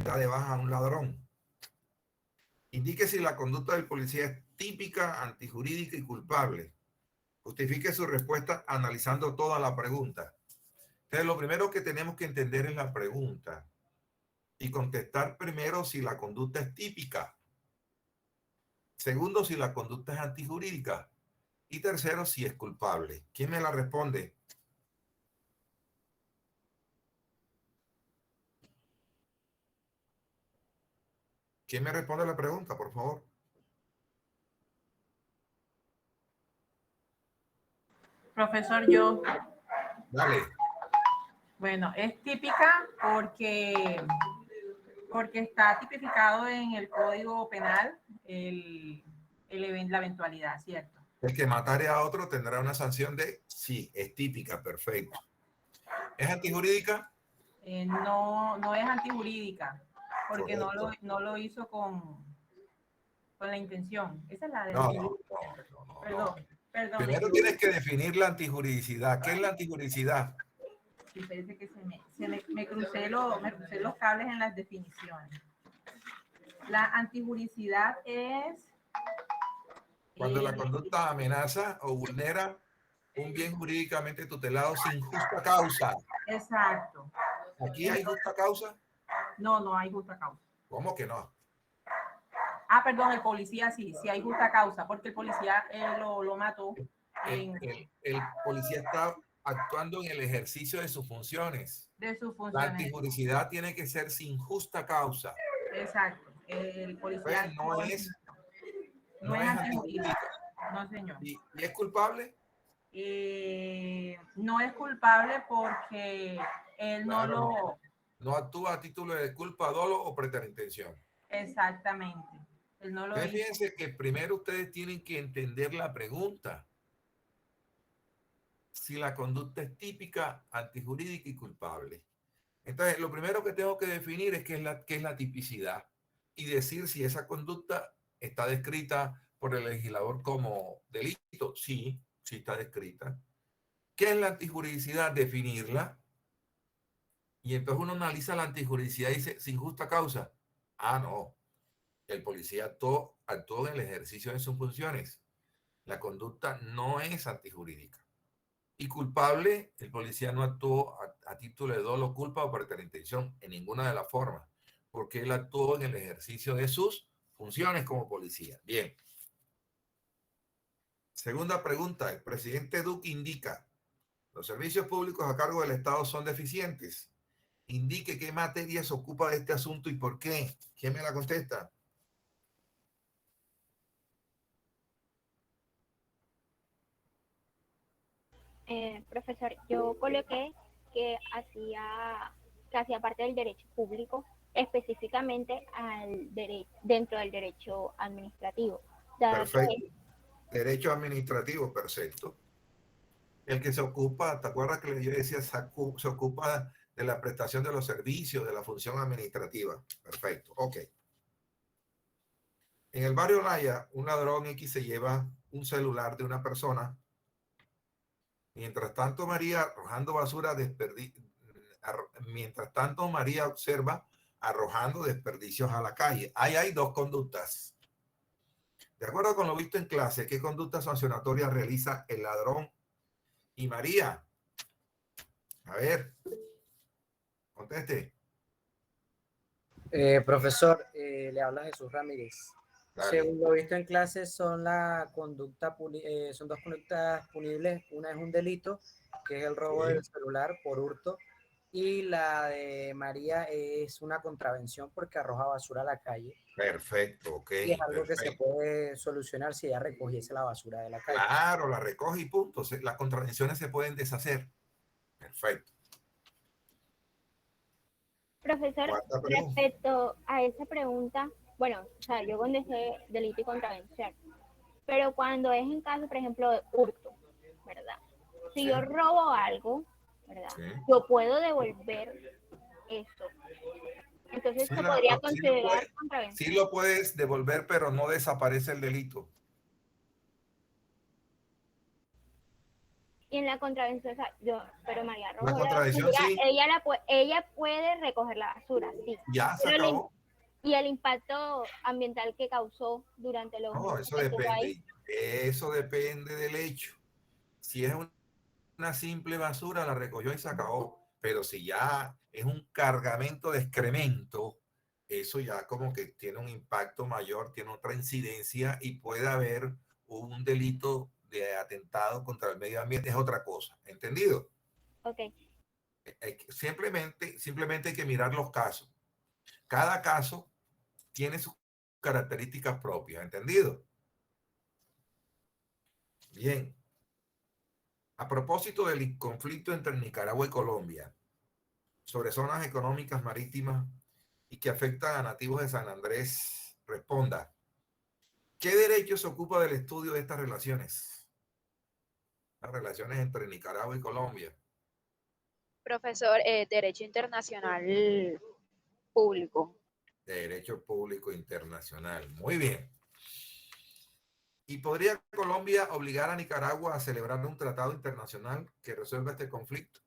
da de baja a un ladrón. Indique si la conducta del policía es típica, antijurídica y culpable. Justifique su respuesta analizando toda la pregunta. Entonces, lo primero que tenemos que entender es la pregunta y contestar primero si la conducta es típica. Segundo, si la conducta es antijurídica. Y tercero, si es culpable. ¿Quién me la responde? ¿Quién me responde la pregunta, por favor? Profesor, yo. Dale. Bueno, es típica porque está tipificado en el Código Penal la eventualidad, ¿cierto? El que matare a otro tendrá una sanción de sí, es típica, perfecto. ¿Es antijurídica? No es antijurídica, porque Correcto. no lo hizo con la intención. Esa es la de No. Perdón. Primero tienes que definir la antijuridicidad. ¿Qué es la antijuridicidad? Sí, parece que me crucé los cables en las definiciones. La antijuridicidad es Cuando la conducta amenaza o vulnera un bien jurídicamente tutelado sin justa causa. Exacto. ¿Aquí hay justa causa? No hay justa causa. ¿Cómo que no? Perdón, el policía sí hay justa causa, porque el policía lo mató. El policía está actuando en el ejercicio de sus funciones. De sus funciones. La antijuridicidad tiene que ser sin justa causa. Exacto. El policía no es antijurídica. No, señor. ¿Y es culpable? No es culpable porque él no actúa a título de culpa, dolo o preterintención. Exactamente. Él no lo hizo. Fíjense que primero ustedes tienen que entender la pregunta. Si la conducta es típica, antijurídica y culpable. Entonces, lo primero que tengo que definir es qué es la tipicidad y decir si esa conducta está descrita por el legislador como delito. Sí está descrita. ¿Qué es la antijuridicidad? Definirla. Y entonces uno analiza la antijuridicidad y dice, sin justa causa. No. El policía actuó en el ejercicio de sus funciones. La conducta no es antijurídica. Y culpable, el policía no actuó a título de dolo, culpa o preterintención en ninguna de las formas, porque él actuó en el ejercicio de sus funciones como policía. Bien. Segunda pregunta. El presidente Duque indica, los servicios públicos a cargo del Estado son deficientes. Indique qué materia se ocupa de este asunto y por qué. ¿Quién me la contesta? Profesor, yo coloqué que hacía parte del derecho público, específicamente dentro del derecho administrativo. Perfecto. Derecho administrativo, perfecto. El que se ocupa, ¿te acuerdas que yo decía, se ocupa de la prestación de los servicios, de la función administrativa? Perfecto, ok. En el barrio Laya, un ladrón X se lleva un celular de una persona. Mientras tanto, María observa arrojando desperdicios a la calle. Ahí hay dos conductas. De acuerdo con lo visto en clase, ¿qué conducta sancionatoria realiza el ladrón y María? A ver, conteste. Profesor, le habla Jesús Ramírez. Dale. Según lo visto en clase, son dos conductas punibles. Una es un delito, que es el robo del celular por hurto, y la de María es una contravención porque arroja basura a la calle. Perfecto, ok. Y es algo que se puede solucionar si ella recogiese la basura de la calle. Claro, la recoge y punto. Las contravenciones se pueden deshacer. Perfecto. Profesor, respecto a esa pregunta, bueno, o sea, yo contesté delito y contravención, pero cuando es en caso, por ejemplo, de hurto, ¿verdad? Si yo robo algo, ¿verdad? Yo puedo devolver eso. Entonces se podría considerar contravención. Sí lo puedes devolver, pero no desaparece el delito. Y en la contravención, o sea, pero María La Rojo, contradicción sí, ella puede recoger la basura, sí. ya se Pero acabó. y el impacto ambiental que causó durante los No, meses eso que estuvo ahí. depende. Eso depende del hecho. Si es una simple basura, la recogió y se acabó. Pero si ya es un cargamento de excremento, eso ya como que tiene un impacto mayor, tiene otra incidencia y puede haber un delito de atentado contra el medio ambiente, es otra cosa. ¿Entendido? Ok, Simplemente hay que mirar los casos. Cada caso tiene sus características propias. ¿Entendido? Bien. A propósito del conflicto entre Nicaragua y Colombia sobre zonas económicas marítimas y que afectan a nativos de San Andrés, responda, ¿qué derecho se ocupa del estudio de estas relaciones? Las relaciones entre Nicaragua y Colombia. Profesor, Derecho Internacional Público. De derecho público internacional. Muy bien. ¿Y podría Colombia obligar a Nicaragua a celebrar un tratado internacional que resuelva este conflicto?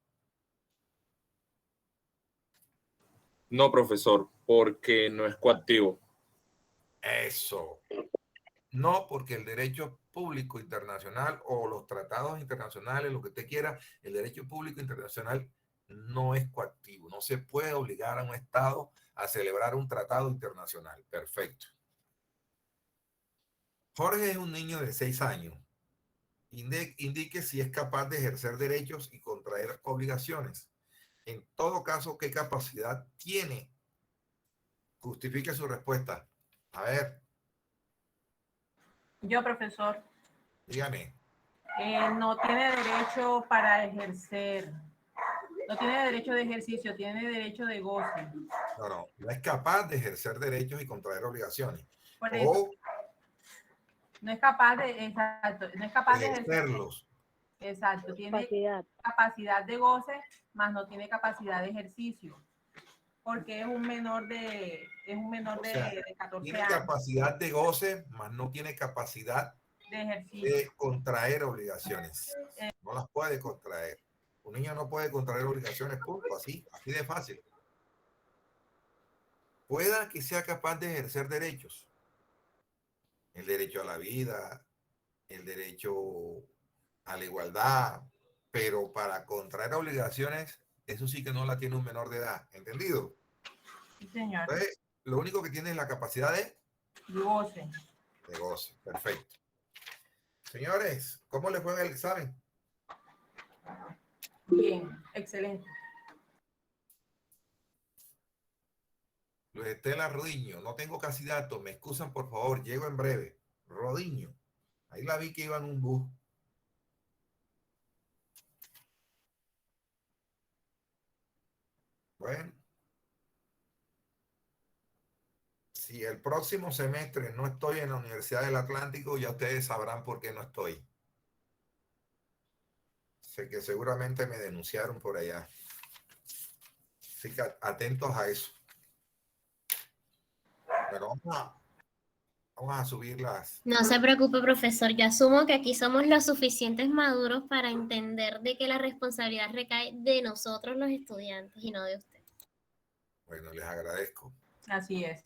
No, profesor, porque no es coactivo. Eso. No, porque el derecho público internacional o los tratados internacionales, lo que usted quiera, el derecho público internacional no es coactivo. No se puede obligar a un Estado a celebrar un tratado internacional. Perfecto. Jorge es un niño de 6 años. Indique si es capaz de ejercer derechos y contraer obligaciones. En todo caso, ¿qué capacidad tiene? Justifique su respuesta. A ver, Yo, profesor, dígame. no tiene derecho para ejercer, no tiene derecho de ejercicio, tiene derecho de goce. No es capaz de ejercer derechos y contraer obligaciones. Por eso, O no es capaz de, exacto, no es capaz de ejercer. ejercerlos. Exacto, tiene capacidad de goce, más no tiene capacidad de ejercicio, porque es un menor de, O sea, de 14 tiene años capacidad de goce, mas no tiene capacidad de ejercicio. de contraer obligaciones. No las puede contraer. Un niño no puede contraer obligaciones, punto. Así de fácil. Pueda que sea capaz de ejercer derechos. El derecho a la vida, el derecho a la igualdad, pero para contraer obligaciones, eso sí que no la tiene un menor de edad. ¿Entendido? Sí, señor. Entonces, lo único que tiene es la capacidad De goce. de goce. Perfecto. Señores, ¿cómo les fue en el examen? Bien, excelente. Luis Estela Rodiño, no tengo casi datos, me excusan por favor, llego en breve. Rodiño, ahí la vi que iba en un bus. Bueno, si el próximo semestre no estoy en la Universidad del Atlántico, ya ustedes sabrán por qué no estoy. Sé que seguramente me denunciaron por allá. Así que atentos a eso. Pero vamos a subir las... No se preocupe, profesor. Yo asumo que aquí somos los suficientes maduros para entender de que la responsabilidad recae de nosotros los estudiantes y no de usted. Bueno, les agradezco. Así es.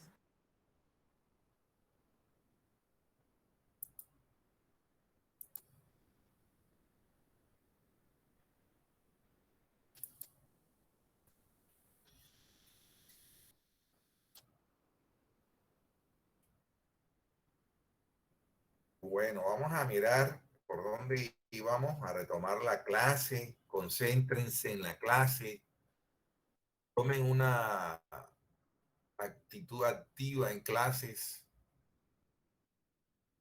Bueno, vamos a mirar por dónde íbamos a retomar la clase. Concéntrense en la clase. Tomen una actitud activa en clases.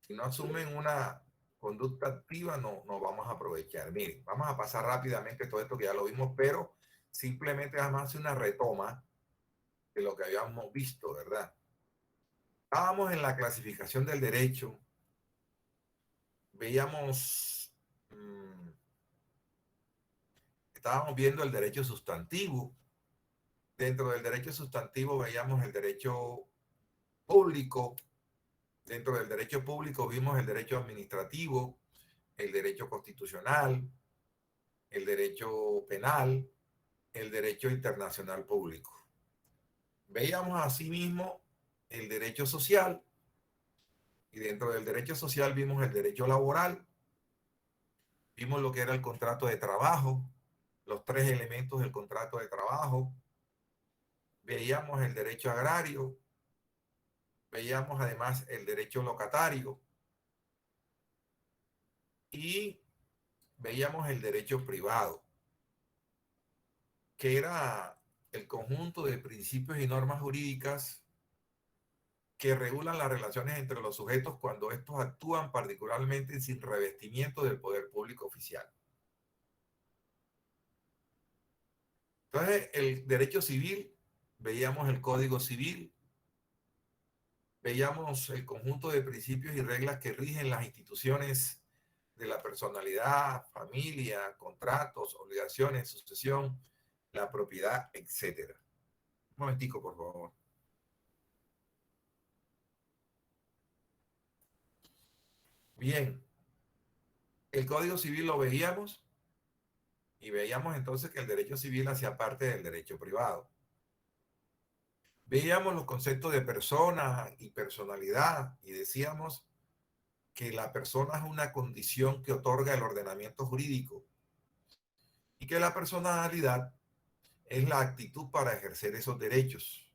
Si no asumen una conducta activa, no vamos a aprovechar. Miren, vamos a pasar rápidamente todo esto que ya lo vimos, pero simplemente vamos a hacer una retoma de lo que habíamos visto, ¿verdad? Estábamos en la clasificación del derecho. Veíamos, estábamos viendo el derecho sustantivo. Dentro del derecho sustantivo veíamos el derecho público. Dentro del derecho público vimos el derecho administrativo, el derecho constitucional, el derecho penal, el derecho internacional público. Veíamos asimismo el derecho social, y dentro del derecho social vimos el derecho laboral, vimos lo que era el contrato de trabajo, los 3 elementos del contrato de trabajo, veíamos el derecho agrario, veíamos además el derecho locatario y veíamos el derecho privado, que era el conjunto de principios y normas jurídicas que regulan las relaciones entre los sujetos cuando estos actúan particularmente sin revestimiento del poder público oficial. Entonces, el derecho civil, veíamos el Código Civil, veíamos el conjunto de principios y reglas que rigen las instituciones de la personalidad, familia, contratos, obligaciones, sucesión, la propiedad, etc. Un momentico, por favor. Bien, el Código Civil lo veíamos y veíamos entonces que el derecho civil hacía parte del derecho privado. Veíamos los conceptos de persona y personalidad y decíamos que la persona es una condición que otorga el ordenamiento jurídico y que la personalidad es la actitud para ejercer esos derechos.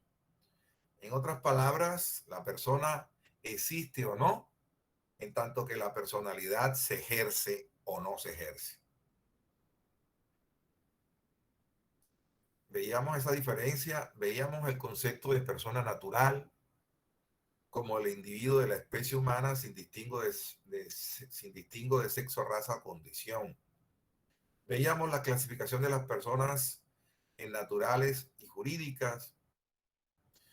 En otras palabras, la persona existe o no, en tanto que la personalidad se ejerce o no se ejerce. Veíamos esa diferencia, veíamos el concepto de persona natural como el individuo de la especie humana sin distingo de sexo, raza o condición. Veíamos la clasificación de las personas en naturales y jurídicas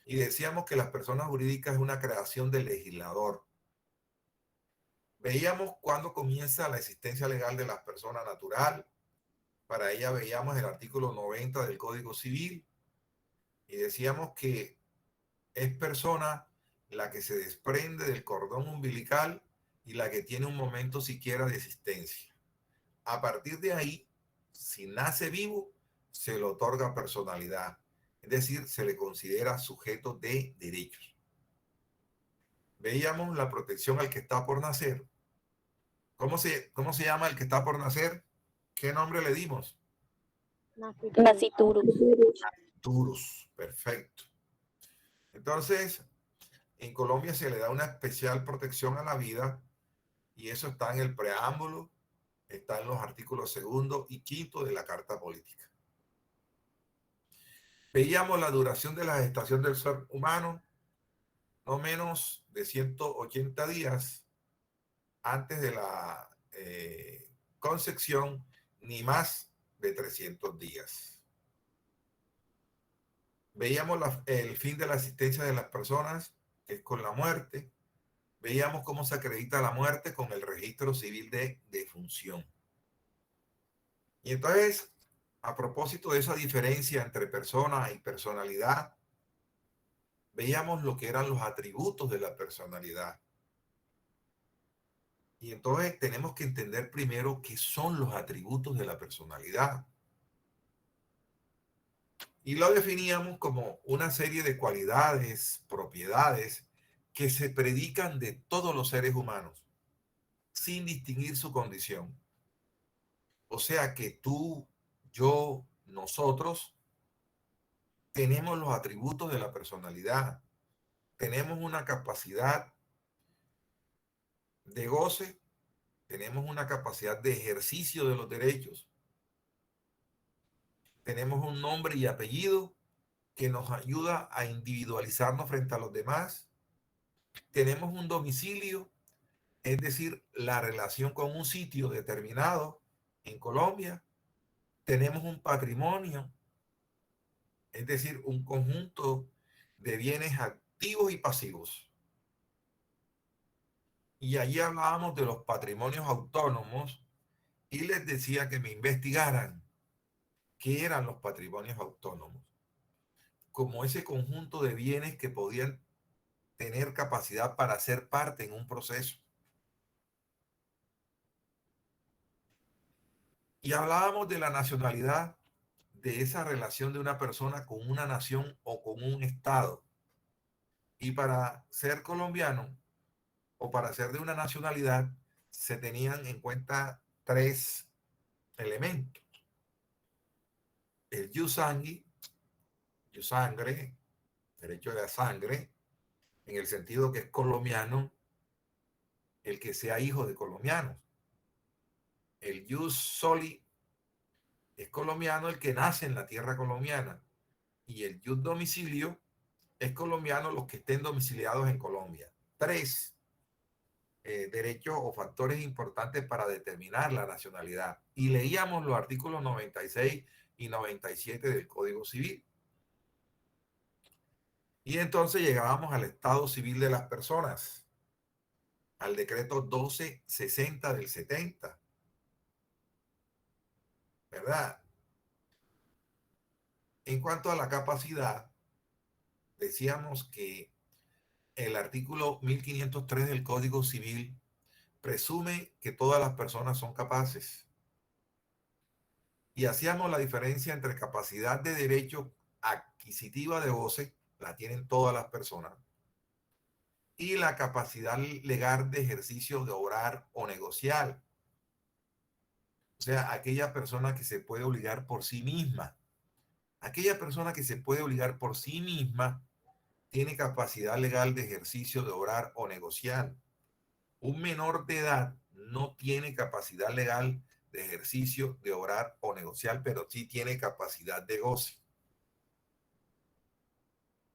y decíamos que las personas jurídicas es una creación del legislador. Veíamos cuándo comienza la existencia legal de las personas natural. Para ella veíamos el artículo 90 del Código Civil y decíamos que es persona la que se desprende del cordón umbilical y la que tiene un momento siquiera de existencia. A partir de ahí, si nace vivo, se le otorga personalidad, es decir, se le considera sujeto de derechos. Veíamos la protección al que está por nacer. ¿Cómo se llama el que está por nacer? ¿Qué nombre le dimos? Naciturus. Turus, perfecto. Entonces, en Colombia se le da una especial protección a la vida y eso está en el preámbulo, está en los artículos 2 y 5 de la Carta Política. Veíamos la duración de la gestación del ser humano, no menos de 180 días antes de la concepción, ni más de 300 días. Veíamos el fin de la existencia de las personas, que es con la muerte. Veíamos cómo se acredita la muerte con el registro civil de defunción. Y entonces, a propósito de esa diferencia entre persona y personalidad, veíamos lo que eran los atributos de la personalidad. Y entonces tenemos que entender primero qué son los atributos de la personalidad. Y lo definíamos como una serie de cualidades, propiedades que se predican de todos los seres humanos, sin distinguir su condición. O sea que tú, yo, nosotros tenemos los atributos de la personalidad. Tenemos una capacidad de goce, tenemos una capacidad de ejercicio de los derechos, tenemos un nombre y apellido que nos ayuda a individualizarnos frente a los demás, tenemos un domicilio, es decir, la relación con un sitio determinado en Colombia, tenemos un patrimonio, es decir, un conjunto de bienes activos y pasivos. Y allí hablábamos de los patrimonios autónomos y les decía que me investigaran qué eran los patrimonios autónomos, como ese conjunto de bienes que podían tener capacidad para ser parte en un proceso. Y hablábamos de la nacionalidad, de esa relación de una persona con una nación o con un estado. Y para ser colombiano o para ser de una nacionalidad se tenían en cuenta 3 elementos. El jus sanguinis, jus sangre, derecho de la sangre, en el sentido que es colombiano el que sea hijo de colombianos. El jus soli es colombiano el que nace en la tierra colombiana. Y el jus domicilio es colombiano los que estén domiciliados en Colombia. 3 derechos o factores importantes para determinar la nacionalidad. Y leíamos los artículos 96 y 97 del Código Civil. Y entonces llegábamos al estado civil de las personas, al decreto 1260 del 70, ¿verdad? En cuanto a la capacidad, decíamos que el artículo 1503 del Código Civil presume que todas las personas son capaces. Y hacíamos la diferencia entre capacidad de derecho adquisitiva de goce, la tienen todas las personas, y la capacidad legal de ejercicio de obrar o negociar. O sea, aquella persona que se puede obligar por sí misma. Aquella persona que se puede obligar por sí misma tiene capacidad legal de ejercicio de obrar o negociar. Un menor de edad no tiene capacidad legal de ejercicio de obrar o negociar, pero sí tiene capacidad de goce.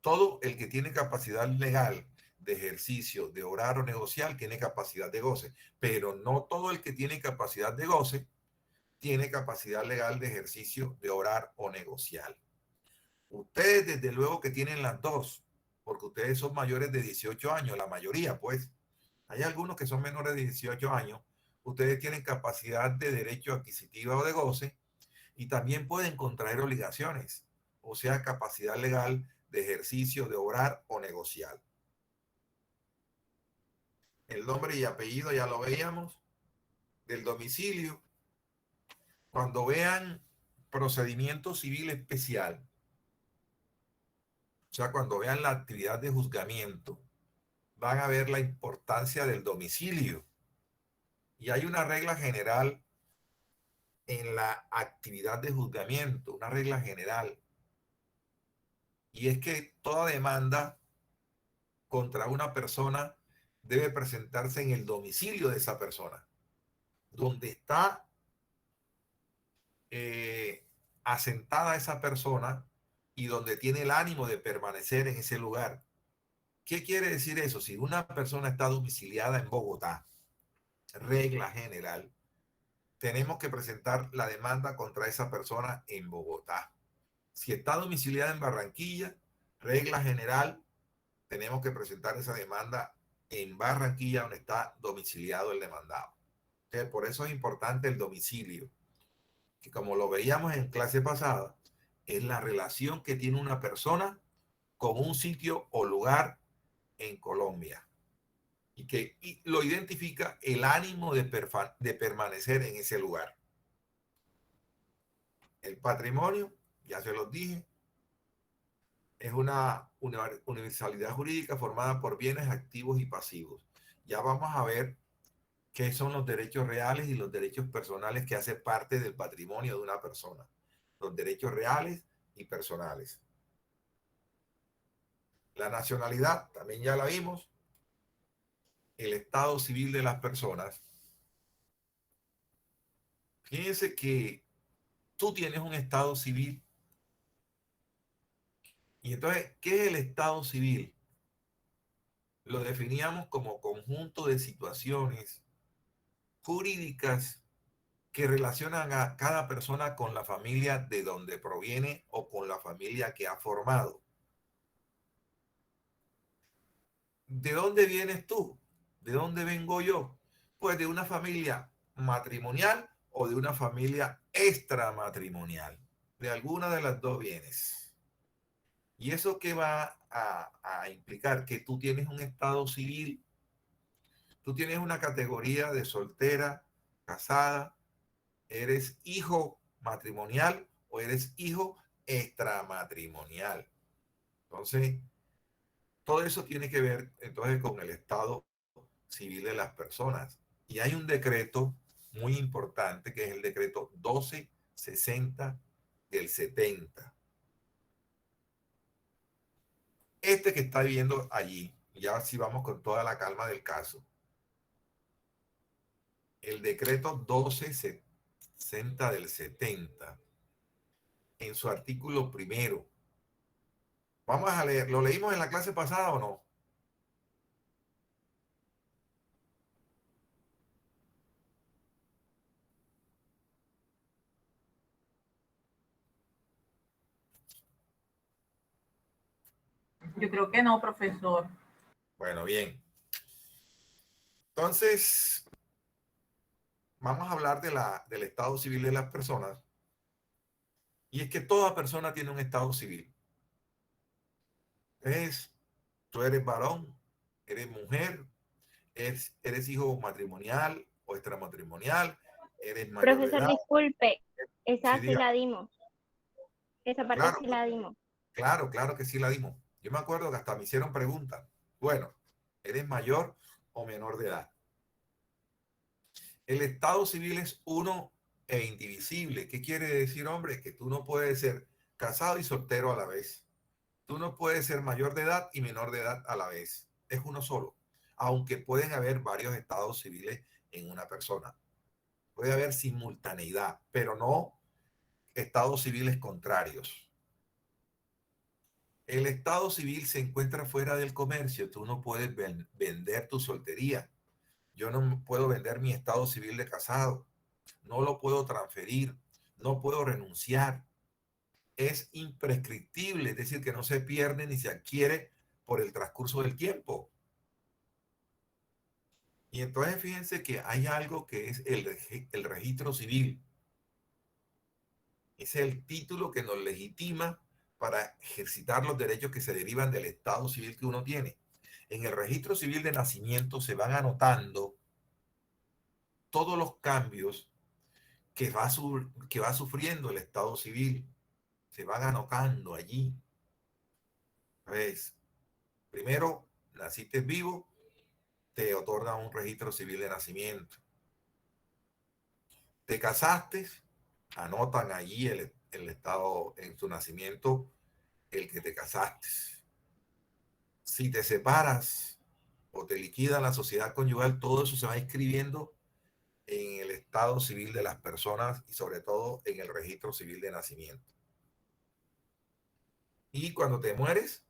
Todo el que tiene capacidad legal de ejercicio de obrar o negociar tiene capacidad de goce, pero no todo el que tiene capacidad de goce tiene capacidad legal de ejercicio de obrar o negociar. Ustedes desde luego que tienen las dos, porque ustedes son mayores de 18 años, la mayoría pues. Hay algunos que son menores de 18 años. Ustedes tienen capacidad de derecho adquisitiva o de goce y también pueden contraer obligaciones, o sea, capacidad legal de ejercicio de obrar o negociar. El nombre y apellido ya lo veíamos. Del domicilio. Cuando vean procedimiento civil especial, o sea, cuando vean la actividad de juzgamiento, van a ver la importancia del domicilio. Y hay una regla general en la actividad de juzgamiento, una regla general. Y es que toda demanda contra una persona debe presentarse en el domicilio de esa persona, donde está asentada esa persona y donde tiene el ánimo de permanecer en ese lugar. ¿Qué quiere decir eso? Si una persona está domiciliada en Bogotá, regla general, tenemos que presentar la demanda contra esa persona en Bogotá. Si está domiciliada en Barranquilla, regla general, tenemos que presentar esa demanda en Barranquilla, donde está domiciliado el demandado. Entonces, por eso es importante el domicilio, que como lo veíamos en clase pasada, es la relación que tiene una persona con un sitio o lugar en Colombia y que lo identifica el ánimo de permanecer en ese lugar. El patrimonio, ya se los dije, es una universalidad jurídica formada por bienes activos y pasivos. Ya vamos a ver qué son los derechos reales y los derechos personales que hacen parte del patrimonio de una persona. Los derechos reales y personales. La nacionalidad, también ya la vimos. El estado civil de las personas. Fíjense que tú tienes un estado civil. Y entonces, ¿qué es el estado civil? Lo definíamos como conjunto de situaciones jurídicas que relacionan a cada persona con la familia de donde proviene o con la familia que ha formado. ¿De dónde vienes tú? ¿De dónde vengo yo? Pues de una familia matrimonial o de una familia extramatrimonial. De alguna de las dos vienes. ¿Y eso qué va a implicar? Que tú tienes un estado civil, tú tienes una categoría de soltera, casada, ¿Eres hijo matrimonial o eres hijo extramatrimonial? Entonces, todo eso tiene que ver entonces con el estado civil de las personas. Y hay un decreto muy importante que es el decreto 1260 del 70. Este que está viendo allí, ya si vamos con toda la calma del caso, el decreto 1260 del 70, en su artículo primero, vamos a leer, ¿lo leímos en la clase pasada o no? Yo creo que no, profesor. Bueno, bien. Entonces, vamos a hablar del estado civil de las personas. Y es que toda persona tiene un estado civil. Tú eres varón, eres mujer, eres hijo matrimonial o extramatrimonial, eres mayor de Profesor, edad. disculpe, Sí, esa sí diga. la dimos. Esa parte Claro, sí la dimos. claro que sí la dimos. Yo me acuerdo que hasta me hicieron preguntas. Bueno, ¿eres mayor o menor de edad? El estado civil es uno e indivisible. ¿Qué quiere decir, hombre? Que tú no puedes ser casado y soltero a la vez. Tú no puedes ser mayor de edad y menor de edad a la vez. Es uno solo. Aunque pueden haber varios estados civiles en una persona. Puede haber simultaneidad, pero no estados civiles contrarios. El estado civil se encuentra fuera del comercio. Tú no puedes vender tu soltería. Yo no puedo vender mi estado civil de casado. No lo puedo transferir. No puedo renunciar. Es imprescriptible, es decir, que no se pierde ni se adquiere por el transcurso del tiempo. Y entonces fíjense que hay algo que es el registro civil. Es el título que nos legitima para ejercitar los derechos que se derivan del estado civil que uno tiene. En el registro civil de nacimiento se van anotando todos los cambios que va sufriendo el estado civil. Se van anotando allí. ¿Ves? Primero, naciste vivo, te otorgan un registro civil de nacimiento. Te casaste, anotan allí el estado en tu nacimiento, el que te casaste. Si te separas o te liquidan la sociedad conyugal, todo eso se va inscribiendo en el estado civil de las personas y sobre todo en el registro civil de nacimiento. Y cuando te mueres,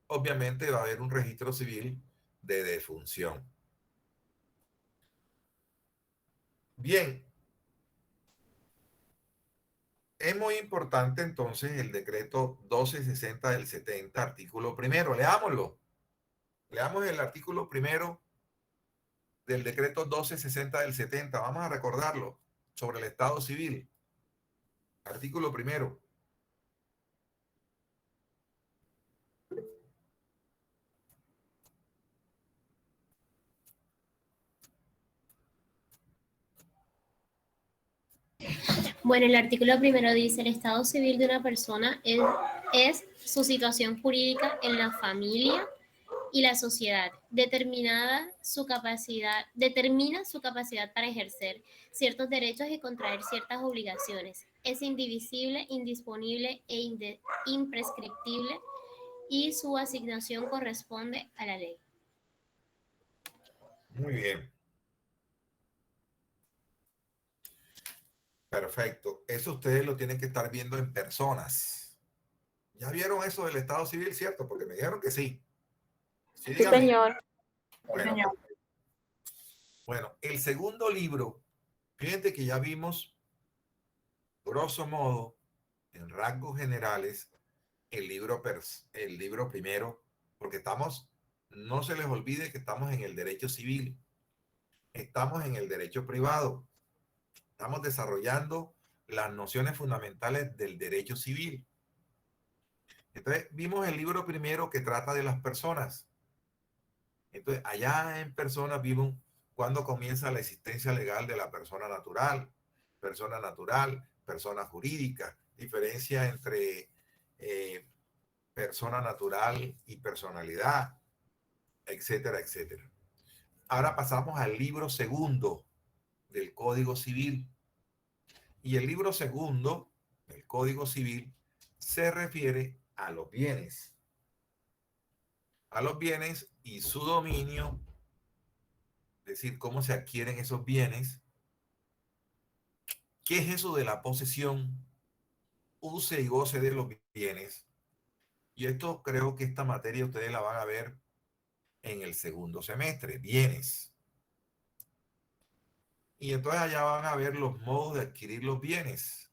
obviamente va a haber un registro civil de defunción. Bien, es muy importante entonces el decreto 1260 del 70, artículo primero. Leámoslo. Leamos el artículo primero del decreto 1260 del 70. Vamos a recordarlo sobre el estado civil. Artículo primero. Bueno, el artículo primero dice, el estado civil de una persona es su situación jurídica en la familia y la sociedad, determina su capacidad para ejercer ciertos derechos y contraer ciertas obligaciones. Es indivisible, indisponible e imprescriptible y su asignación corresponde a la ley. Muy bien. Perfecto. Eso ustedes lo tienen que estar viendo en personas. ¿Ya vieron eso del estado civil, cierto? Porque me dijeron que sí. Sí, Sí, dígame. señor. Bueno, Señor. bueno, el segundo libro, fíjense que ya vimos, grosso modo, en rasgos generales, el libro primero, porque no se les olvide que estamos en el derecho civil, estamos en el derecho privado, estamos desarrollando las nociones fundamentales del derecho civil. Entonces, vimos el libro primero que trata de las personas. Entonces, allá en personas vimos cuándo comienza la existencia legal de la persona natural, persona natural, persona jurídica, diferencia entre persona natural y personalidad, etcétera, etcétera. Ahora pasamos al libro segundo del Código Civil. Y el libro segundo del Código Civil se refiere a los bienes. A los bienes y su dominio, es decir, cómo se adquieren esos bienes. ¿Qué es eso de la posesión? Use y goce de los bienes. Y esto creo que esta materia ustedes la van a ver en el segundo semestre, bienes. Y entonces allá van a ver los modos de adquirir los bienes,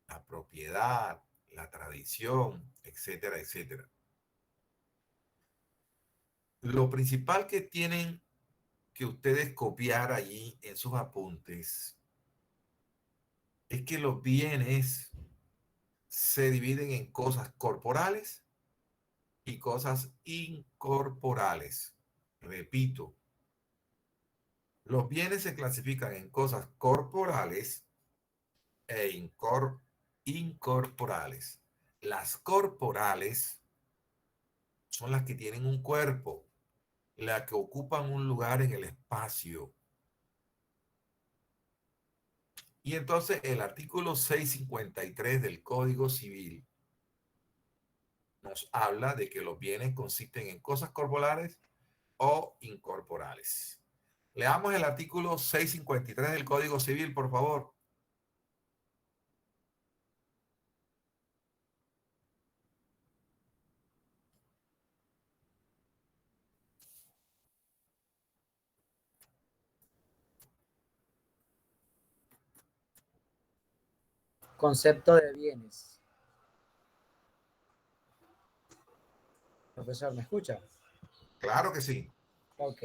la propiedad, la tradición, etcétera, etcétera. Lo principal que tienen que ustedes copiar allí en sus apuntes es que los bienes se dividen en cosas corporales y cosas incorporales. Repito, los bienes se clasifican en cosas corporales e incorporales. Las corporales son las que tienen un cuerpo, las que ocupan un lugar en el espacio. Y entonces el artículo 653 del Código Civil nos habla de que los bienes consisten en cosas corporales o incorporales. Leamos el artículo 653 del Código Civil, por favor. Concepto de bienes. Profesor, ¿me escucha? Claro que sí. Ok.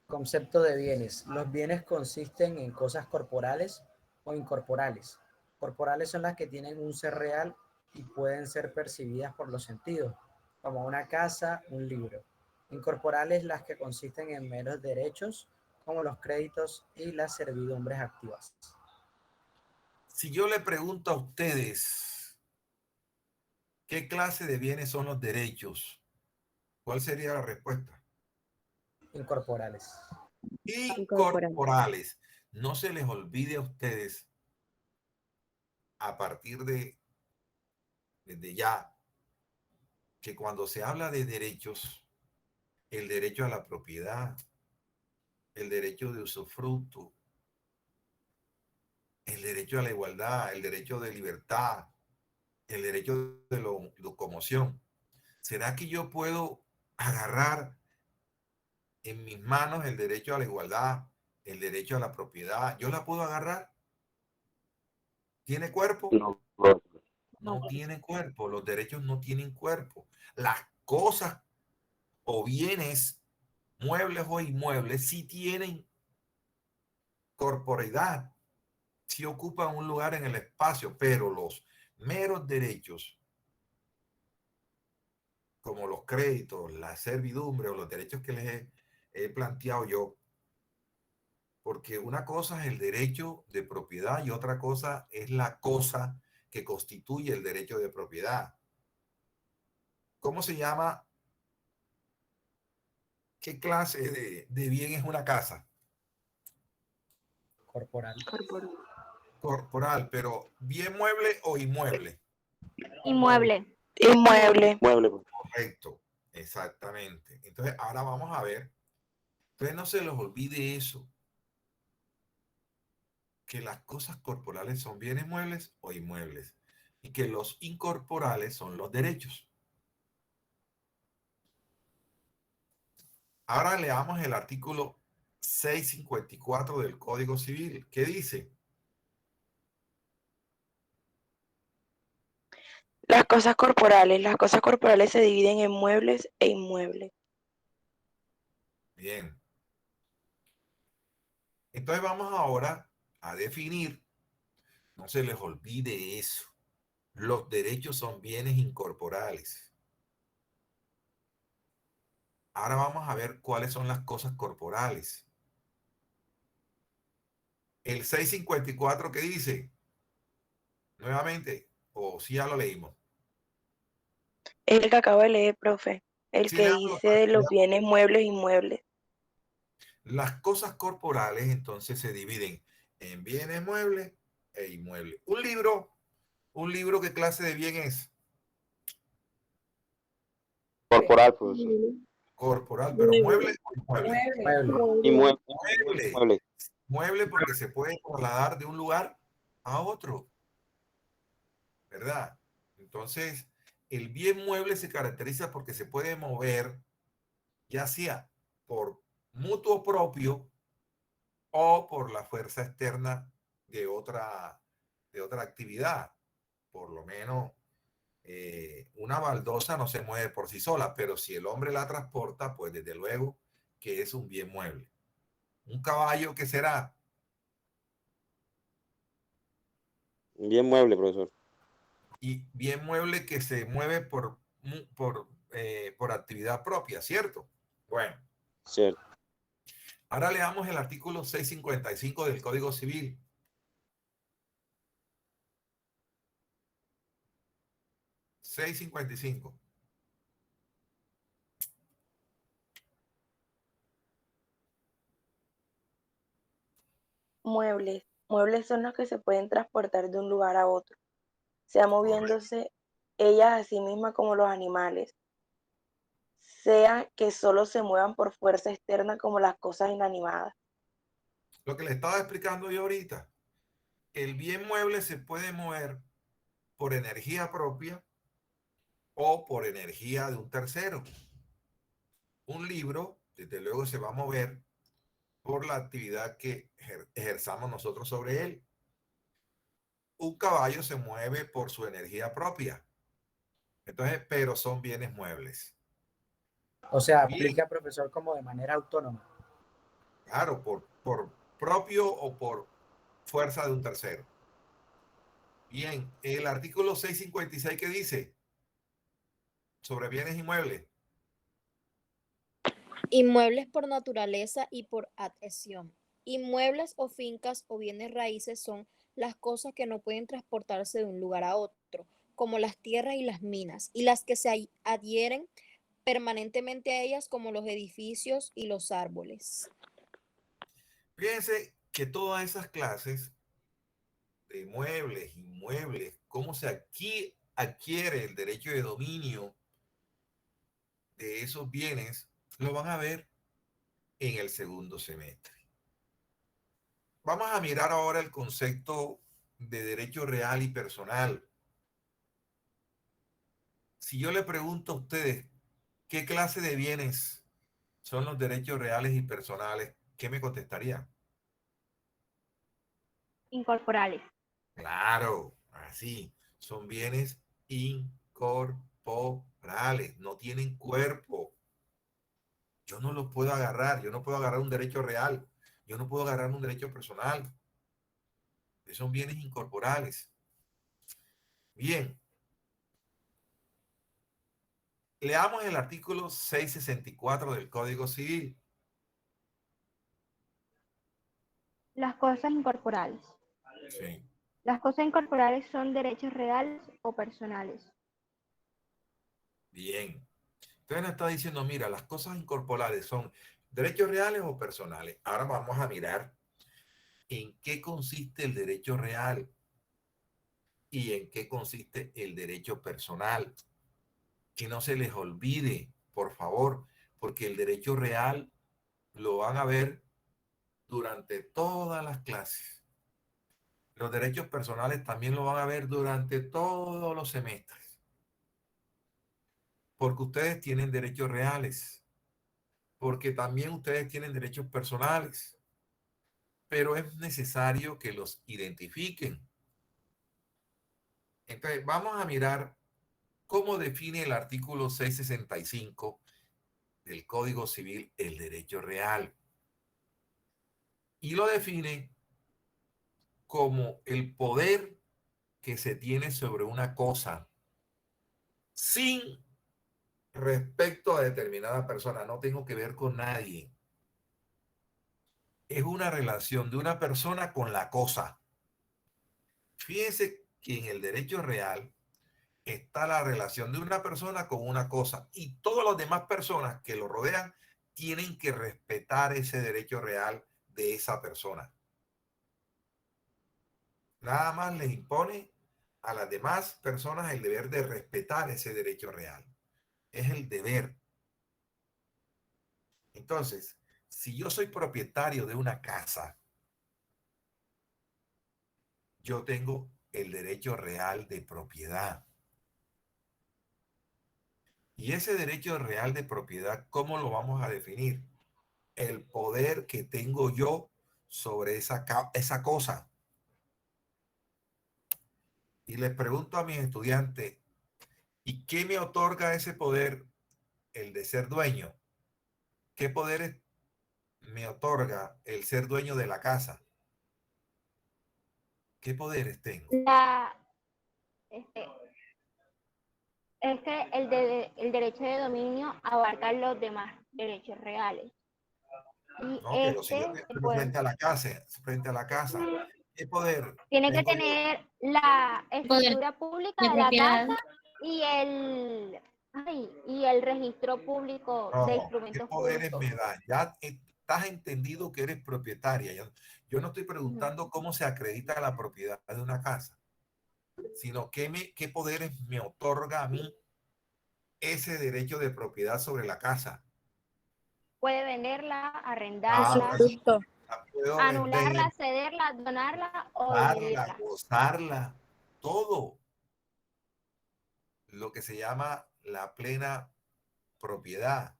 Concepto de bienes. Los bienes consisten en cosas corporales o incorporales. Corporales son las que tienen un ser real y pueden ser percibidas por los sentidos, como una casa, un libro. Incorporales las que consisten en meros derechos, como los créditos y las servidumbres activas. Si yo le pregunto a ustedes qué clase de bienes son los derechos, ¿cuál sería la respuesta? Incorporales. Incorporales. No se les olvide a ustedes a partir desde ya que cuando se habla de derechos, el derecho a la propiedad, el derecho de usufructo, el derecho a la igualdad, el derecho de libertad, el derecho de locomoción. ¿Será que yo puedo agarrar en mis manos el derecho a la igualdad, el derecho a la propiedad? ¿Yo la puedo agarrar? ¿Tiene cuerpo? No, No tiene cuerpo. Los derechos no tienen cuerpo. Las cosas o bienes, muebles o inmuebles, sí tienen corporeidad, sí ocupan un lugar en el espacio, pero los meros derechos, como los créditos, la servidumbre o los derechos que les he planteado yo, porque una cosa es el derecho de propiedad y otra cosa es la cosa que constituye el derecho de propiedad. ¿Cómo se llama? ¿Qué clase de bien es una casa? Corporal. Corporal, pero ¿bien mueble o inmueble? Inmueble. Inmueble. mueble. Correcto, exactamente. Entonces, ahora vamos a ver. Entonces, no se les olvide eso, que las cosas corporales son bienes muebles o inmuebles y que los incorporales son los derechos. Ahora leamos el artículo 654 del Código Civil. ¿Qué dice? Las cosas corporales se dividen en muebles e inmuebles. Bien. Entonces vamos ahora a definir, no se les olvide eso. Los derechos son bienes incorporales. Ahora vamos a ver cuáles son las cosas corporales. El 654 que dice, nuevamente, o si ya lo leímos. Es el que acabo de leer, profe. El Si que leamos, dice de los bienes muebles e inmuebles. las cosas corporales entonces se dividen en bienes muebles e inmuebles. Un libro, ¿qué clase de bien es? Corporal, profesor. Corporal, pero mueble o inmueble. Mueble. Inmueble. Mueble. Inmueble. Mueble porque se puede trasladar de un lugar a otro, ¿verdad? Entonces, el bien mueble se caracteriza porque se puede mover, ya sea por mutuo propio o por la fuerza externa de otra actividad. Por lo menos una baldosa no se mueve por sí sola, pero si el hombre la transporta, pues desde luego que es un bien mueble. Un caballo, ¿qué será? Bien mueble, profesor. Y bien mueble que se mueve por actividad propia, ¿cierto? Bueno, Cierto. ahora leamos el artículo 655 del Código Civil. 655. Muebles. Muebles son los que se pueden transportar de un lugar a otro, sea moviéndose ellas a sí mismas como los animales, sea que solo se muevan por fuerza externa como las cosas inanimadas. Lo que le estaba explicando yo ahorita, el bien mueble se puede mover por energía propia o por energía de un tercero. Un libro, desde luego, se va a mover por la actividad que ejerzamos nosotros sobre él. Un caballo se mueve por su energía propia. Entonces, pero son bienes muebles. O sea, Bien, aplica, profesor, como de manera autónoma. claro, por propio o por fuerza de un tercero. Bien, el artículo 656 que dice sobre bienes inmuebles. Inmuebles por naturaleza y por adhesión. Inmuebles o fincas o bienes raíces son las cosas que no pueden transportarse de un lugar a otro, como las tierras y las minas, y las que se adhieren permanentemente a ellas, como los edificios y los árboles. Fíjense que todas esas clases de muebles, inmuebles, cómo se adquiere el derecho de dominio de esos bienes, lo van a ver en el segundo semestre. Vamos a mirar ahora el concepto de derecho real y personal. Si yo le pregunto a ustedes qué clase de bienes son los derechos reales y personales, ¿qué me contestaría? Incorporales. Claro, así, son bienes incorporales, no tienen cuerpo. Yo no los puedo agarrar, yo no puedo agarrar un derecho real, yo no puedo agarrar un derecho personal. Son bienes incorporales. Bien, leamos el artículo 664 del Código Civil. Las cosas incorporales. Sí, Las cosas incorporales son derechos reales o personales. bien. Entonces nos está diciendo, mira, las cosas incorporales son derechos reales o personales. Ahora vamos a mirar en qué consiste el derecho real y en qué consiste el derecho personal. Que no se les olvide, por favor, porque el derecho real lo van a ver durante todas las clases. Los derechos personales también lo van a ver durante todos los semestres, porque ustedes tienen derechos reales, porque también ustedes tienen derechos personales, pero es necesario que los identifiquen. Entonces, vamos a mirar cómo define el artículo 665 del Código Civil el derecho real. Y lo define como el poder que se tiene sobre una cosa sin respecto a determinada persona. No tengo que ver con nadie. es una relación de una persona con la cosa. Fíjense que en el derecho real está la relación de una persona con una cosa y todas las demás personas que lo rodean tienen que respetar ese derecho real de esa persona. Nada más les impone a las demás personas el deber de respetar ese derecho real. Es el deber. Entonces, si yo soy propietario de una casa, yo tengo el derecho real de propiedad. Y ese derecho real de propiedad, ¿cómo lo vamos a definir? El poder que tengo yo sobre esa cosa. Y les pregunto a mis estudiantes, ¿y qué me otorga ese poder? El de ser dueño. ¿Qué poderes me otorga el ser dueño de la casa? ¿Qué poderes tengo? Este, es que el derecho de dominio abarca los demás derechos reales. Y No, pero si yo pues, frente a la casa, ¿qué poder tiene que tengo yo? tener la Poder escritura pública de de la propiedad. casa y y el registro público de No, ¿qué instrumentos poderes públicos. me dan? Ya estás entendido que eres propietaria. Yo no estoy Ujú. preguntando cómo se acredita la propiedad de una casa, sino qué poderes me otorga a mí ese derecho de propiedad sobre la casa. Puede venderla, arrendarla, Ahora sí, Usufructo. la puedo vender, anularla, cederla, donarla o darla, dividirla. gozarla, todo lo que se llama la plena propiedad.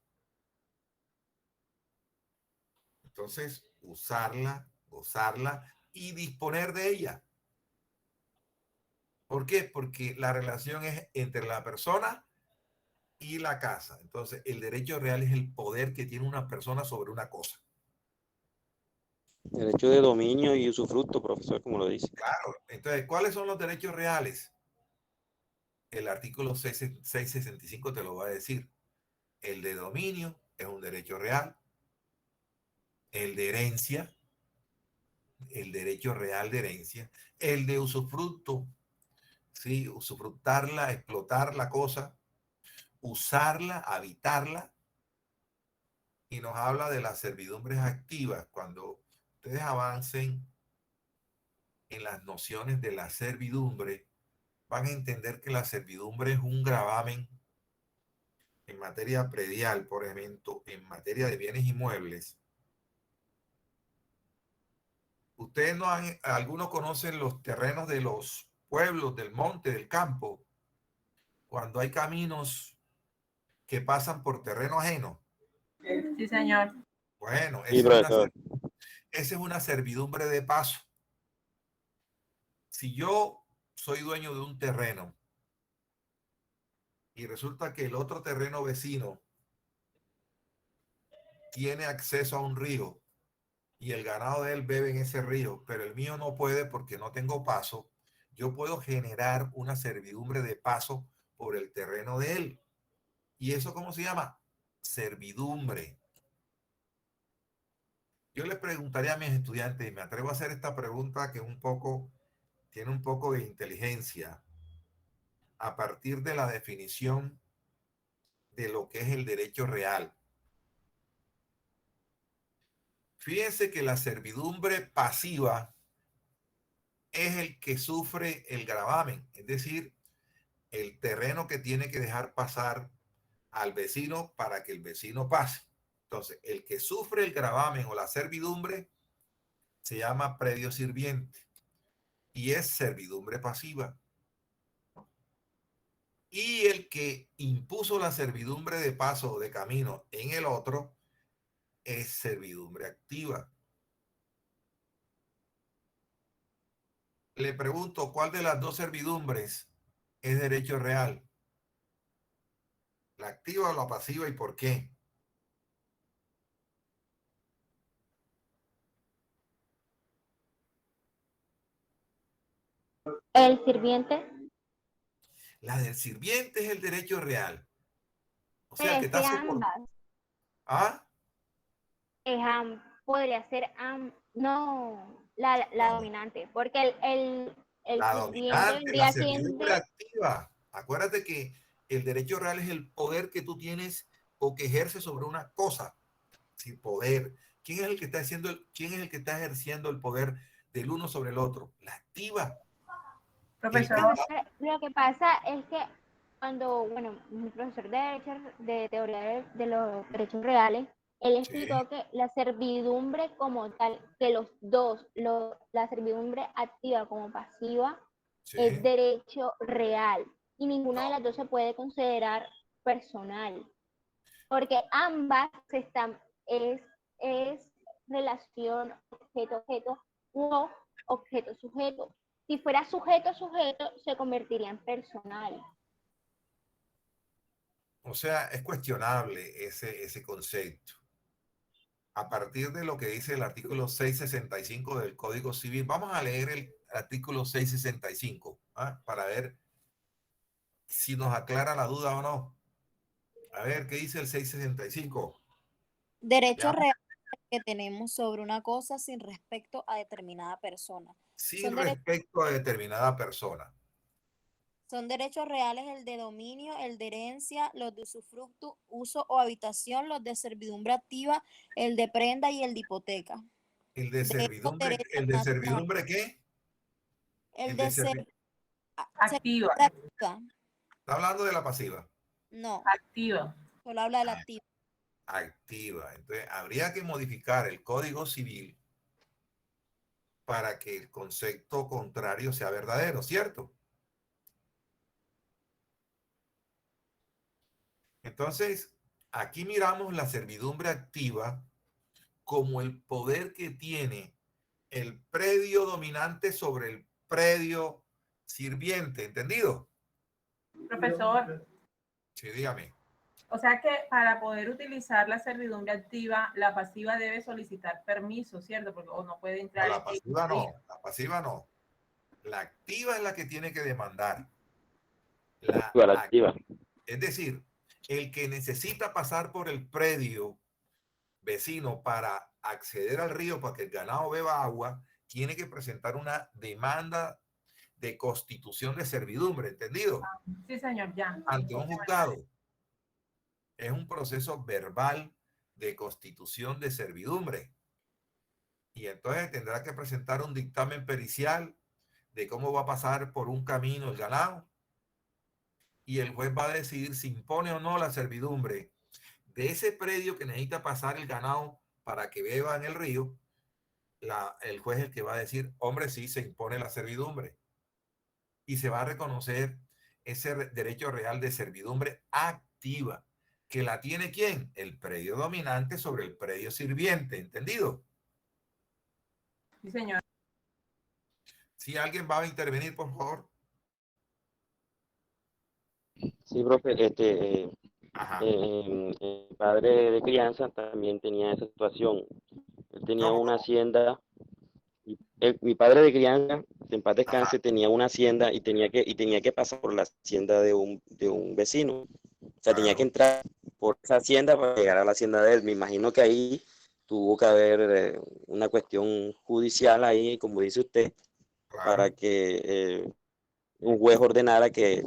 Entonces, usarla, gozarla y disponer de ella. ¿Por qué? Porque la relación es entre la persona y la casa. Entonces, el derecho real es el poder que tiene una persona sobre una cosa. Derecho de dominio y usufructo, profesor, como lo dice. Claro. Entonces, ¿cuáles son los derechos reales? El artículo 665 te lo va a decir. El de dominio es un derecho real. El de herencia, el derecho real de herencia. El de usufructo, ¿sí? Usufructarla, explotar la cosa, usarla, habitarla. Y nos habla de las servidumbres activas. Cuando ustedes avancen en las nociones de la servidumbre, van a entender que la servidumbre es un gravamen en materia predial, por ejemplo, en materia de bienes inmuebles. Ustedes no han, algunos conocen los terrenos de los pueblos, del monte, del campo, cuando hay caminos que pasan por terreno ajeno. Sí, señor. Bueno, Sí, profesor. esa es una servidumbre de paso. Si yo soy dueño de un terreno y resulta que el otro terreno vecino tiene acceso a un río y el ganado de él bebe en ese río, pero el mío no puede porque no tengo paso, yo puedo generar una servidumbre de paso por el terreno de él. ¿Y eso cómo se llama? Servidumbre. Yo les preguntaría a mis estudiantes, y me atrevo a hacer esta pregunta que tiene un poco de inteligencia, a partir de la definición de lo que es el derecho real. Fíjense que la servidumbre pasiva es el que sufre el gravamen, es decir, el terreno que tiene que dejar pasar al vecino para que el vecino pase. Entonces, el que sufre el gravamen o la servidumbre se llama predio sirviente y es servidumbre pasiva. Y el que impuso la servidumbre de paso o de camino en el otro es servidumbre activa. Le pregunto, ¿cuál de las dos servidumbres es derecho real? ¿La activa o la pasiva y por qué? El sirviente La del sirviente es el derecho real. O sea, el que es está de soportando. ambas. ¿Ah? podría ser no la dominante, porque el La sirviente dominante, la vendría siendo, servidumbre activa. Acuérdate que el derecho real es el poder que tú tienes o que ejerces sobre una cosa. Sin poder. ¿Quién es el que está haciendo quién es el que está ejerciendo el poder del uno sobre el otro? La activa. El que Profesor, lo que pasa es que cuando, bueno, mi profesor de, de teoría de los derechos reales, él sí, explicó que la servidumbre como tal, que los dos, la servidumbre activa como pasiva, es sí. derecho real y ninguna de No. las dos se puede considerar personal, porque ambas es relación objeto-objeto o objeto-sujeto. Si fuera sujeto-sujeto, se convertiría en personal. O sea, es cuestionable ese concepto. A partir de lo que dice el artículo 665 del Código Civil, vamos a leer el artículo 665, ¿ah? Para ver si nos aclara la duda o no. A ver, ¿qué dice el 665? Derechos Veamos. reales que tenemos sobre una cosa sin respecto a determinada persona. Sin Son, dere- respecto a determinada persona. son derechos reales el de dominio, el de herencia, los de usufructo, uso o habitación, los de servidumbre activa, el de prenda y el de hipoteca. De estos derechos ¿el de naturales, servidumbre qué? el El de de servidumbre. activa, servidumbre activa, Está hablando de la pasiva. no, activa. solo habla del Ah, activo. activa. Entonces, habría que modificar el Código Civil para que el concepto contrario sea verdadero, ¿cierto? Entonces, aquí miramos la servidumbre activa como el poder que tiene el predio dominante sobre el predio sirviente, ¿entendido? Profesor, Sí, dígame. o sea que para poder utilizar la servidumbre activa, la pasiva debe solicitar permiso, ¿cierto? Porque o no puede No, entrar la en pasiva no, la pasiva no. La activa es la que tiene que demandar. La, La activa. es decir, el que necesita pasar por el predio vecino para acceder al río para que el ganado beba agua, tiene que presentar una demanda de constitución de servidumbre, ¿entendido? Sí, señor, ya. Ante un juzgado. Es un proceso verbal de constitución de servidumbre. Y entonces tendrá que presentar un dictamen pericial de cómo va a pasar por un camino el ganado. Y el juez va a decidir si impone o no la servidumbre de ese predio que necesita pasar el ganado para que beba en el río. El juez es el que va a decir, hombre, sí, se impone la servidumbre. Y se va a reconocer ese derecho real de servidumbre activa. ¿Que la tiene quién? El predio dominante sobre el predio sirviente, ¿entendido? Sí, señor. Si alguien va a intervenir, por favor. Sí, profe, Ajá. el padre de crianza también tenía esa situación. Él tenía ¿Cómo, una cómo? hacienda, mi padre de crianza, en paz Ajá, descanse, tenía una hacienda y tenía que pasar por la hacienda de un vecino. O sea, tenía que claro, entrar por esa hacienda para llegar a la hacienda de él. Me imagino que ahí tuvo que haber una cuestión judicial ahí, como dice usted, para claro. que un juez ordenara que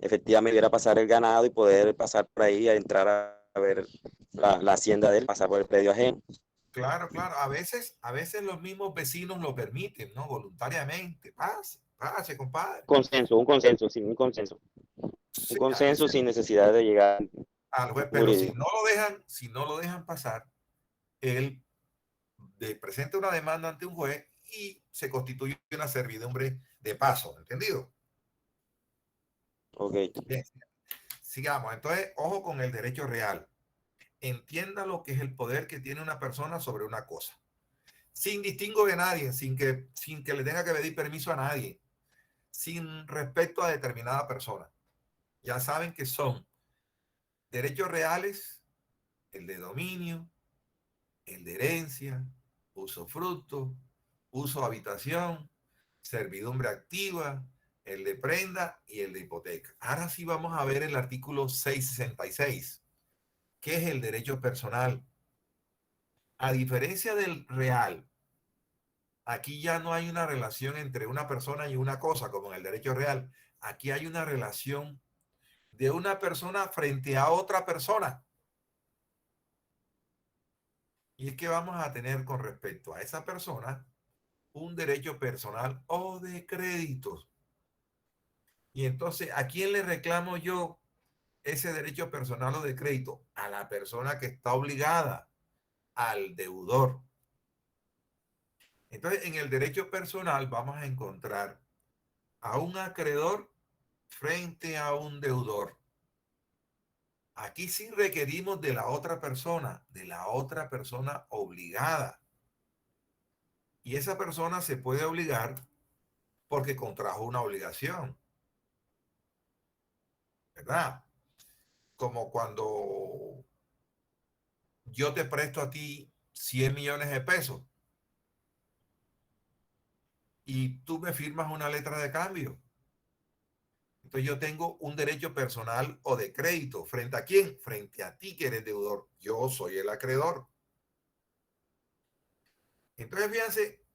efectivamente debiera pasar el ganado y poder pasar por ahí a entrar a ver la hacienda de él, pasar por el predio ajeno. Claro, claro. A veces los mismos vecinos lo permiten, ¿no? Voluntariamente. Pase, pase, compadre. Un consenso, sí, un consenso. Un Sí, a consenso veces sin necesidad de llegar al juez, pero jurídico. si no lo dejan pasar, él presenta una demanda ante un juez y se constituye una servidumbre de paso, ¿entendido? Ok. Bien, sigamos. Entonces, ojo con el derecho real. Entienda lo que es el poder que tiene una persona sobre una cosa. Sin distingo de nadie, sin que le tenga que pedir permiso a nadie, sin respecto a determinada persona. Ya saben que son derechos reales, el de dominio, el de herencia, usufructo, uso habitación, servidumbre activa, el de prenda y el de hipoteca. Ahora sí vamos a ver el artículo 666, que es el derecho personal. A diferencia del real, aquí ya no hay una relación entre una persona y una cosa, como en el derecho real. Aquí hay una relación de una persona frente a otra persona. Y es que vamos a tener con respecto a esa persona un derecho personal o de créditos. Y entonces, ¿a quién le reclamo yo ese derecho personal o de crédito? A la persona que está obligada, al deudor. Entonces, en el derecho personal vamos a encontrar a un acreedor frente a un deudor. Aquí sí requerimos de la otra persona obligada. Y esa persona se puede obligar porque contrajo una obligación, ¿verdad? Como cuando yo te presto a ti 100 millones de pesos y tú me firmas una letra de cambio. Entonces yo tengo un derecho personal o de crédito. ¿Frente a quién? Frente a ti que eres deudor. Yo soy el acreedor. Entonces fíjense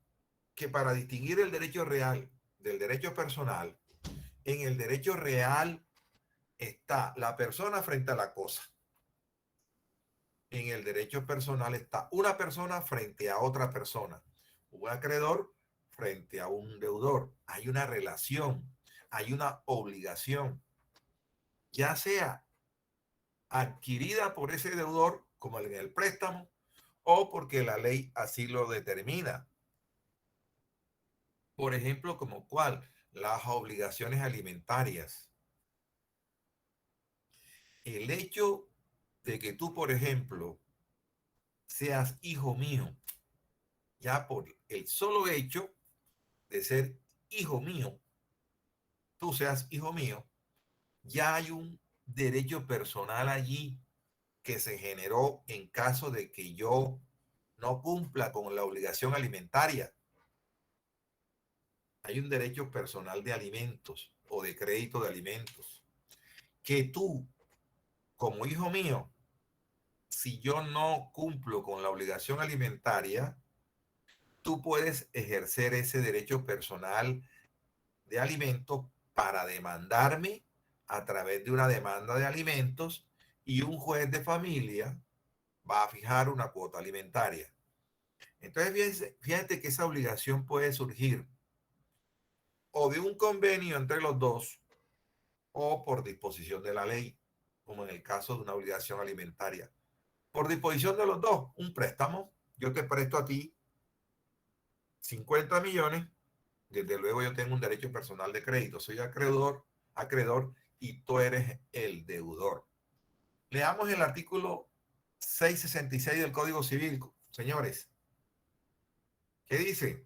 que para distinguir el derecho real del derecho personal, en el derecho real está la persona frente a la cosa. En el derecho personal está una persona frente a otra persona. Un acreedor frente a un deudor. Hay una relación, hay una obligación, ya sea adquirida por ese deudor, como en el préstamo, o porque la ley así lo determina. Por ejemplo, como cuál, las obligaciones alimentarias. El hecho de que tú, por ejemplo, seas hijo mío, ya por el solo hecho de ser hijo mío, tú seas hijo mío, ya hay un derecho personal allí que se generó en caso de que yo no cumpla con la obligación alimentaria. Hay un derecho personal de alimentos o de crédito de alimentos que tú, como hijo mío, si yo no cumplo con la obligación alimentaria, tú puedes ejercer ese derecho personal de alimentos para demandarme a través de una demanda de alimentos y un juez de familia va a fijar una cuota alimentaria. Entonces, fíjate que esa obligación puede surgir o de un convenio entre los dos o por disposición de la ley, como en el caso de una obligación alimentaria. Por disposición de los dos, un préstamo, yo te presto a ti 50 millones, desde luego yo tengo un derecho personal de crédito, soy acreedor y tú eres el deudor. Leamos el artículo 666 del Código Civil, señores. ¿Qué dice?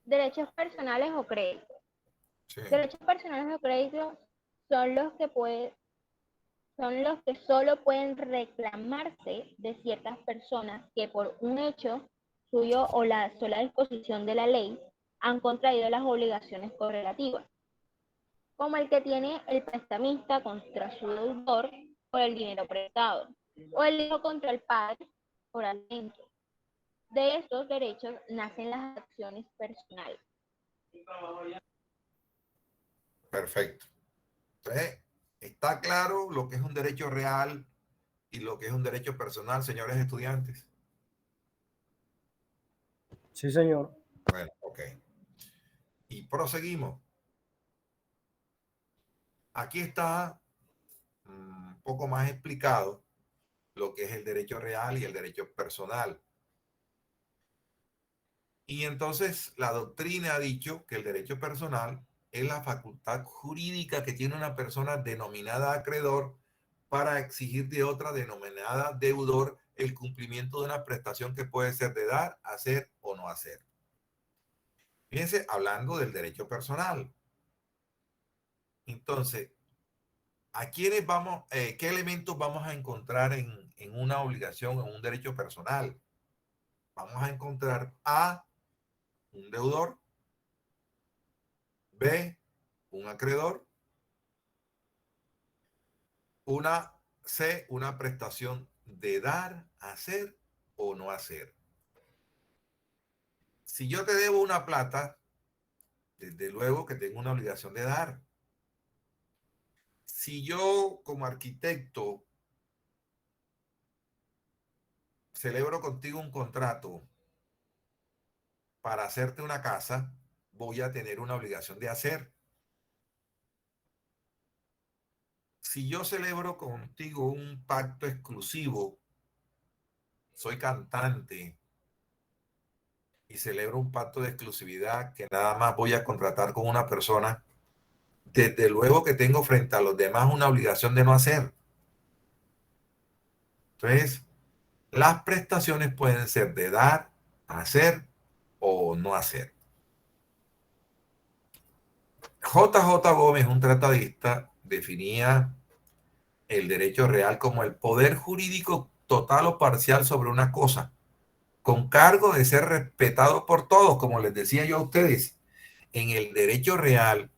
Derechos personales o créditos. Sí. Derechos personales o créditos son los que solo pueden reclamarse de ciertas personas que por un hecho suyo o la sola disposición de la ley han contraído las obligaciones correlativas, como el que tiene el prestamista contra su deudor por el dinero prestado, o el hijo contra el padre por alimentos. De estos derechos nacen las acciones personales. Perfecto. Entonces, está claro lo que es un derecho real y lo que es un derecho personal, señores estudiantes. Sí, señor. Bueno, ok. Y proseguimos. Aquí está un poco más explicado lo que es el derecho real y el derecho personal. Y entonces la doctrina ha dicho que el derecho personal es la facultad jurídica que tiene una persona denominada acreedor para exigir de otra denominada deudor el cumplimiento de una prestación que puede ser de dar, hacer o no hacer. Fíjense, hablando del derecho personal. Entonces, ¿a quiénes vamos, qué elementos vamos a encontrar en una obligación, en un derecho personal? Vamos a encontrar A, un deudor, B, un acreedor, una C, una prestación de dar, hacer o no hacer. Si yo te debo una plata, desde luego que tengo una obligación de dar. Si yo como arquitecto celebro contigo un contrato para hacerte una casa, voy a tener una obligación de hacer. Si yo celebro contigo un pacto exclusivo, soy cantante y celebro un pacto de exclusividad que nada más voy a contratar con una persona, desde luego que tengo frente a los demás una obligación de no hacer. Entonces, las prestaciones pueden ser de dar, hacer o no hacer. J.J. Gómez, un tratadista, definía el derecho real como el poder jurídico total o parcial sobre una cosa, con cargo de ser respetado por todos. Como les decía yo a ustedes, en el derecho real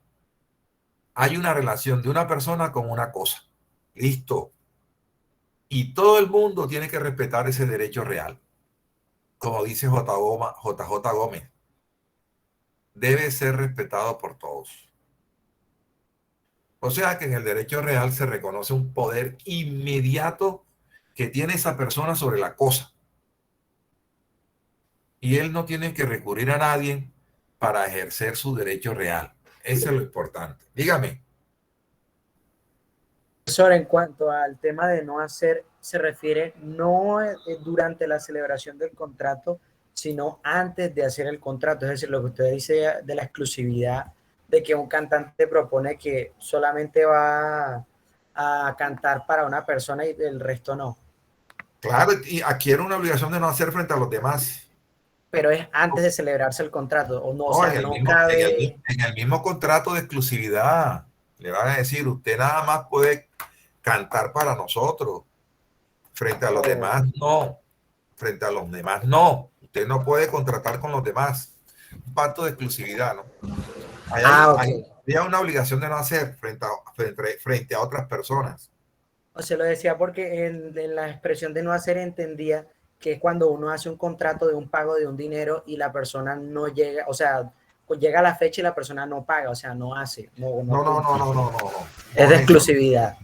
hay una relación de una persona con una cosa. Listo. Y todo el mundo tiene que respetar ese derecho real. Como dice J.J. Gómez, debe ser respetado por todos. O sea que en el derecho real se reconoce un poder inmediato que tiene esa persona sobre la cosa. Y él no tiene que recurrir a nadie para ejercer su derecho real. Eso es lo importante. Dígame. Profesor, en cuanto al tema de no hacer, se refiere no durante la celebración del contrato, sino antes de hacer el contrato. Es decir, lo que usted dice de la exclusividad, de que un cantante propone que solamente va a cantar para una persona y el resto no. Claro, y adquiere una obligación de no hacer frente a los demás. Pero es antes de celebrarse el contrato, o no, o No, sea, no cabe. en el mismo contrato de exclusividad le van a decir, usted nada más puede cantar para nosotros. Frente a los demás, no. Frente a los demás, no. Usted no puede contratar con los demás. Un pacto de exclusividad, ¿no? Había una obligación de no hacer frente a otras personas. O se lo decía porque en la expresión de no hacer entendía que es cuando uno hace un contrato de un pago de un dinero y la persona no llega, o sea, llega la fecha y la persona no paga, o sea, no hace. No. Es de exclusividad.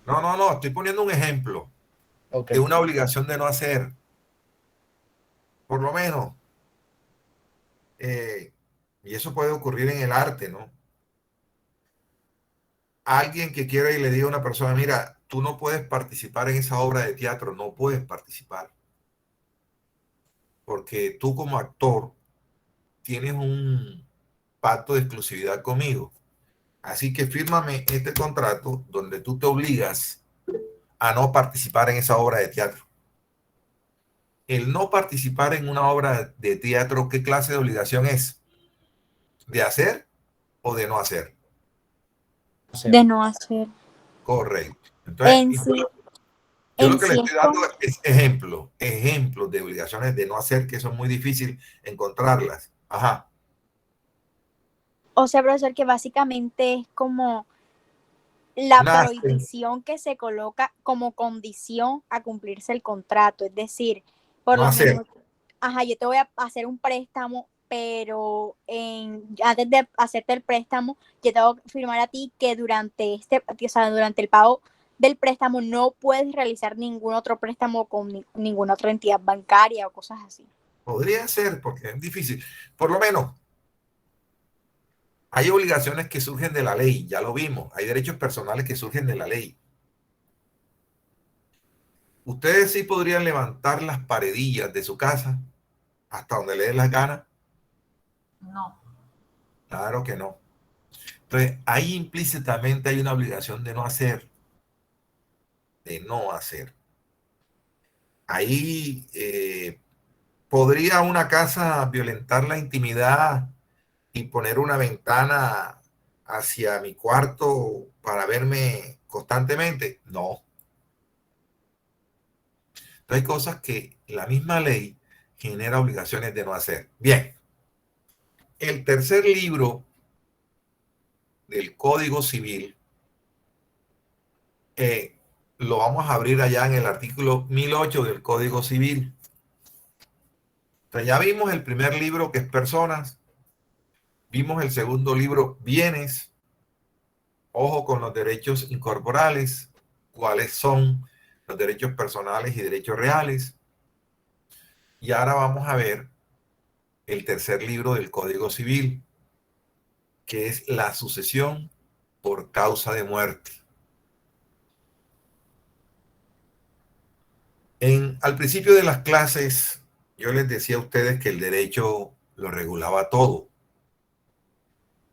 No, estoy poniendo un ejemplo de una obligación de no hacer. Por lo menos. Y eso puede ocurrir en el arte, ¿no? Alguien que quiera y le diga a una persona, mira, tú no puedes participar en esa obra de teatro, no puedes participar. Porque tú como actor tienes un pacto de exclusividad conmigo. Así que fírmame este contrato donde tú te obligas a no participar en esa obra de teatro. El no participar en una obra de teatro, ¿qué clase de obligación es? ¿De hacer o de no hacer? De no hacer. Correcto. Entonces, yo lo que le sí estoy dando es ejemplos de obligaciones de no hacer, que son muy difíciles encontrarlas. Ajá. O sea, profesor, que básicamente es como la prohibición que se coloca como condición a cumplirse el contrato. Es decir, por lo menos, yo te voy a hacer un préstamo, pero antes de hacerte el préstamo, yo tengo que firmar a ti que durante el pago del préstamo no puedes realizar ningún otro préstamo con ninguna otra entidad bancaria o cosas así. Podría ser, porque es difícil. Por lo menos, hay obligaciones que surgen de la ley, ya lo vimos. Hay derechos personales que surgen de la ley. Ustedes sí podrían levantar las paredillas de su casa hasta donde les dé las ganas. No. Claro que no. Entonces, ahí implícitamente hay una obligación de no hacer. De no hacer. Ahí podría una casa violentar la intimidad y poner una ventana hacia mi cuarto para verme constantemente. No. Entonces, hay cosas que la misma ley genera obligaciones de no hacer. Bien. El tercer libro del Código Civil lo vamos a abrir allá en el artículo 1008 del Código Civil. Entonces ya vimos el primer libro, que es Personas. Vimos el segundo libro, Bienes. Ojo con los derechos incorporales. ¿Cuáles son los derechos personales y derechos reales? Y ahora vamos a ver el tercer libro del Código Civil, que es la sucesión por causa de muerte. Al principio de las clases, yo les decía a ustedes que el derecho lo regulaba todo.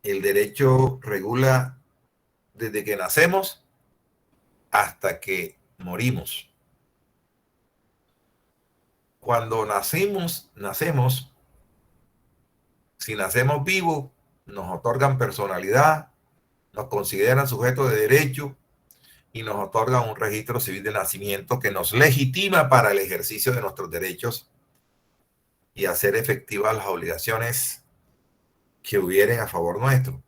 El derecho regula desde que nacemos hasta que morimos. Cuando nacemos, si nacemos vivos, nos otorgan personalidad, nos consideran sujetos de derecho y nos otorgan un registro civil de nacimiento que nos legitima para el ejercicio de nuestros derechos y hacer efectivas las obligaciones que hubieren a favor nuestro.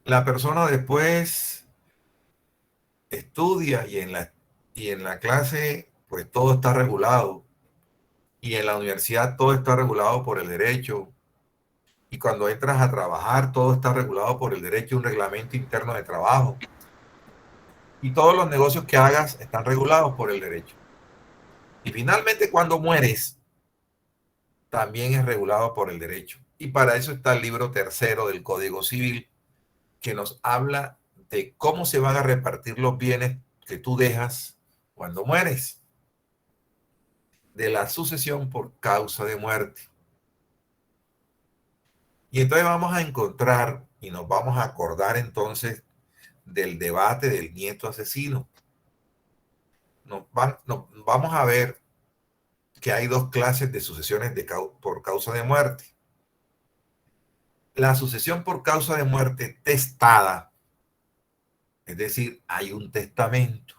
La persona después estudia y en la clase pues todo está regulado, y en la universidad todo está regulado por el derecho, y cuando entras a trabajar todo está regulado por el derecho, un reglamento interno de trabajo, y todos los negocios que hagas están regulados por el derecho. Y finalmente cuando mueres también es regulado por el derecho, y para eso está el libro tercero del Código Civil, que nos habla de cómo se van a repartir los bienes que tú dejas cuando mueres, de la sucesión por causa de muerte. Y entonces vamos a encontrar y nos vamos a acordar entonces del debate del nieto asesino. Vamos a ver que hay dos clases de sucesiones por causa de muerte. La sucesión por causa de muerte testada, es decir, hay un testamento.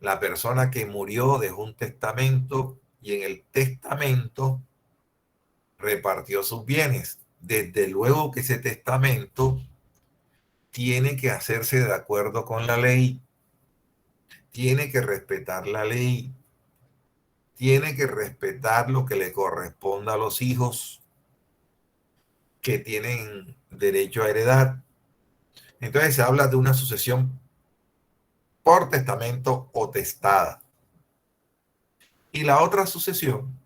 La persona que murió dejó un testamento y en el testamento repartió sus bienes. Desde luego que ese testamento tiene que hacerse de acuerdo con la ley, tiene que respetar la ley, tiene que respetar lo que le corresponda a los hijos que tienen derecho a heredar. Entonces se habla de una sucesión por testamento o testada. Y la otra sucesión,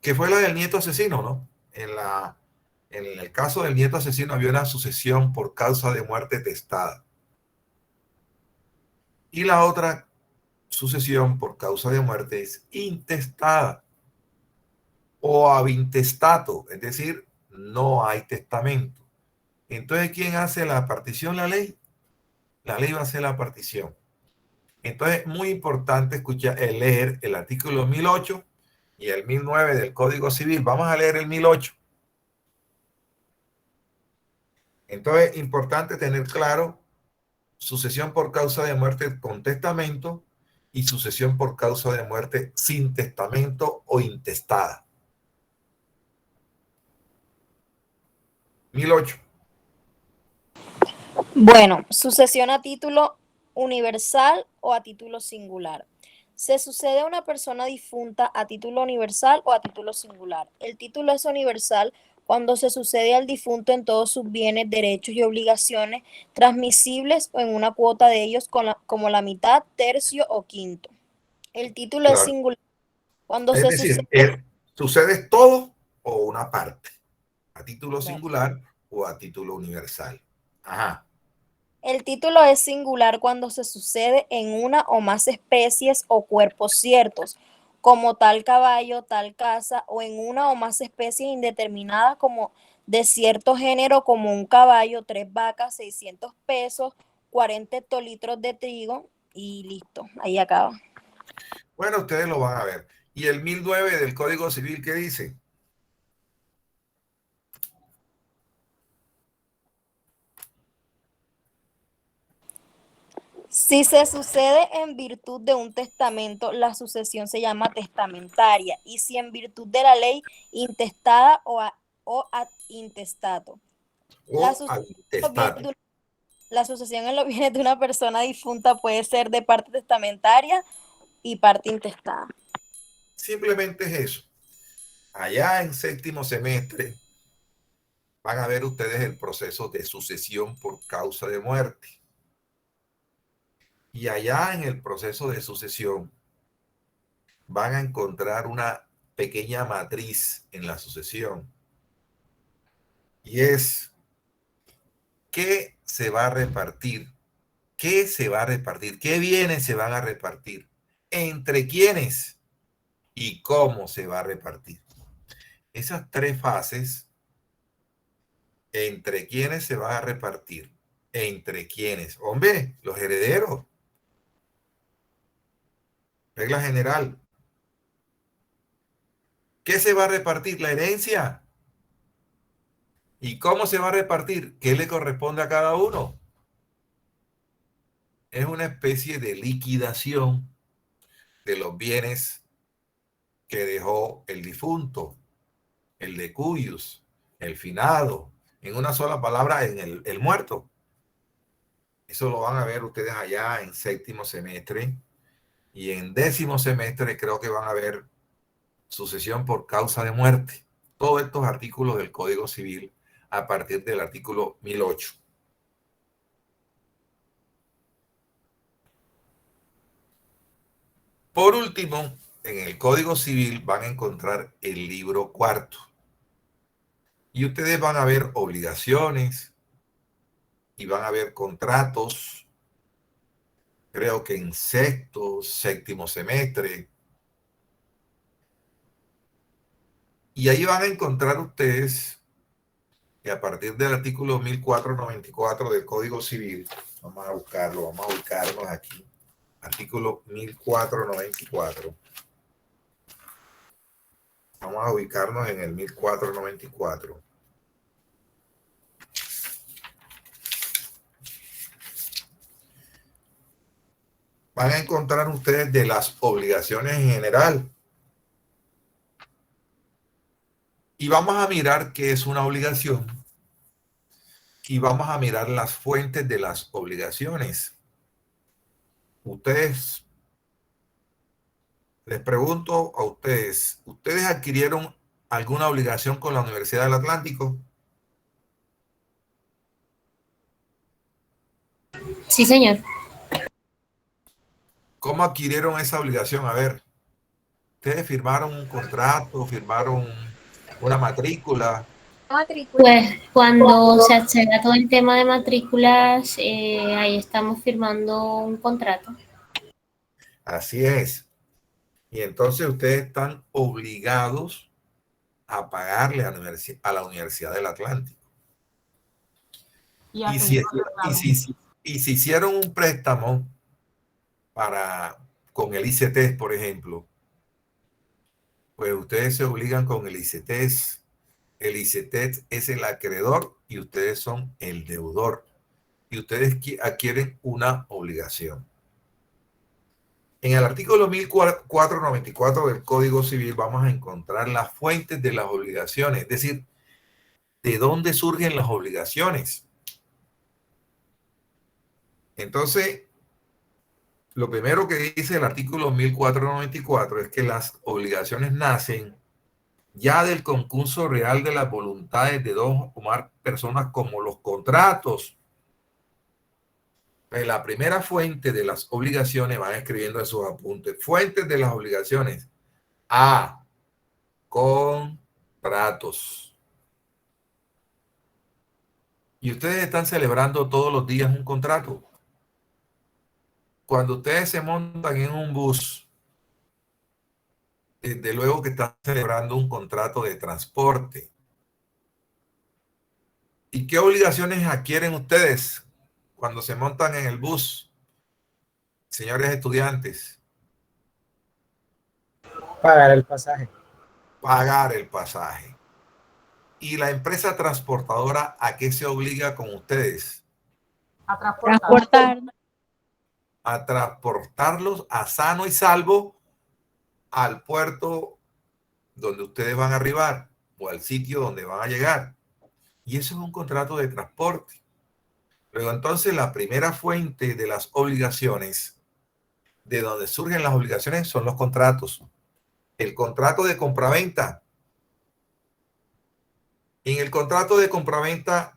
que fue la del nieto asesino, ¿no? En el caso del nieto asesino había una sucesión por causa de muerte testada. Y la otra sucesión por causa de muerte es intestada o ab intestato, es decir, no hay testamento. Entonces, ¿quién hace la partición? La ley. La ley va a hacer la partición. Entonces, muy importante leer el artículo 1008 y el 1009 del Código Civil. Vamos a leer el 1008. Entonces, importante tener claro sucesión por causa de muerte con testamento y sucesión por causa de muerte sin testamento o intestada. 1008. Bueno, sucesión a título universal o a título singular. Se sucede a una persona difunta a título universal o a título singular. El título es universal cuando se sucede al difunto en todos sus bienes, derechos y obligaciones transmisibles o en una cuota de ellos como la mitad, tercio o quinto. El título es singular cuando es se decir, sucede... sucede todo o una parte, a título singular o a título universal. Ajá. El título es singular cuando se sucede en una o más especies o cuerpos ciertos, como tal caballo, tal casa, o en una o más especies indeterminadas como de cierto género, como un caballo, 3 vacas, 600 pesos, 40 hectolitros de trigo, y listo, ahí acaba. Bueno, ustedes lo van a ver. ¿Y el 1009 del Código Civil qué dice? Si se sucede en virtud de un testamento, la sucesión se llama testamentaria, y si en virtud de la ley intestada o ad intestato. La o al sucesión en los bienes intestato. de la sucesión en los bienes de una persona difunta puede ser de parte testamentaria y parte intestada. Simplemente es eso. Allá en séptimo semestre van a ver ustedes el proceso de sucesión por causa de muerte. Y allá en el proceso de sucesión van a encontrar una pequeña matriz en la sucesión. Y es qué se va a repartir, qué se va a repartir, qué bienes se van a repartir, entre quiénes y cómo se va a repartir. Esas tres fases, entre quiénes se va a repartir, entre quiénes, hombre, los herederos, regla general. ¿Qué se va a repartir? La herencia. ¿Y cómo se va a repartir? ¿Qué le corresponde a cada uno? Es una especie de liquidación de los bienes que dejó el difunto, el decuyus, el finado, en una sola palabra, en el muerto. Eso lo van a ver ustedes allá en séptimo semestre, y en décimo semestre creo que van a ver sucesión por causa de muerte. Todos estos artículos del Código Civil a partir del artículo 1008. Por último, en el Código Civil van a encontrar el libro cuarto. Y ustedes van a ver obligaciones y van a ver contratos, creo que en sexto, séptimo semestre. Y ahí van a encontrar ustedes que a partir del artículo 1494 del Código Civil, vamos a buscarlo, vamos a ubicarnos aquí, artículo 1494. Vamos a ubicarnos en el 1494. Van a encontrar ustedes de las obligaciones en general. Y vamos a mirar qué es una obligación. Y vamos a mirar las fuentes de las obligaciones. Ustedes, les pregunto a ustedes, ¿ustedes adquirieron alguna obligación con la Universidad del Atlántico? Sí, señor. ¿Cómo adquirieron esa obligación? A ver, ¿ustedes firmaron un contrato, firmaron una matrícula? Pues cuando se accede a todo el tema de matrículas, ahí estamos firmando un contrato. Así es. Y entonces ustedes están obligados a pagarle a la Universidad del Atlántico. Y si hicieron un préstamo con el ICETEX, por ejemplo, pues ustedes se obligan con el ICETEX. El ICETEX es el acreedor y ustedes son el deudor. Y ustedes adquieren una obligación. En el artículo 1494 del Código Civil vamos a encontrar las fuentes de las obligaciones, es decir, de dónde surgen las obligaciones. Entonces, lo primero que dice el artículo 1494 es que las obligaciones nacen ya del concurso real de las voluntades de dos o más personas, como los contratos. La primera fuente de las obligaciones, van escribiendo en sus apuntes, fuentes de las obligaciones. A, contratos. Y ustedes están celebrando todos los días un contrato. Cuando ustedes se montan en un bus, desde luego que están celebrando un contrato de transporte. ¿Y qué obligaciones adquieren ustedes cuando se montan en el bus, señores estudiantes? Pagar el pasaje. Pagar el pasaje. ¿Y la empresa transportadora a qué se obliga con ustedes? A transportar. A transportarlos a sano y salvo al puerto donde ustedes van a arribar o al sitio donde van a llegar. Y eso es un contrato de transporte. Luego, entonces, la primera fuente de las obligaciones, de donde surgen las obligaciones, son los contratos. El contrato de compraventa. En el contrato de compraventa,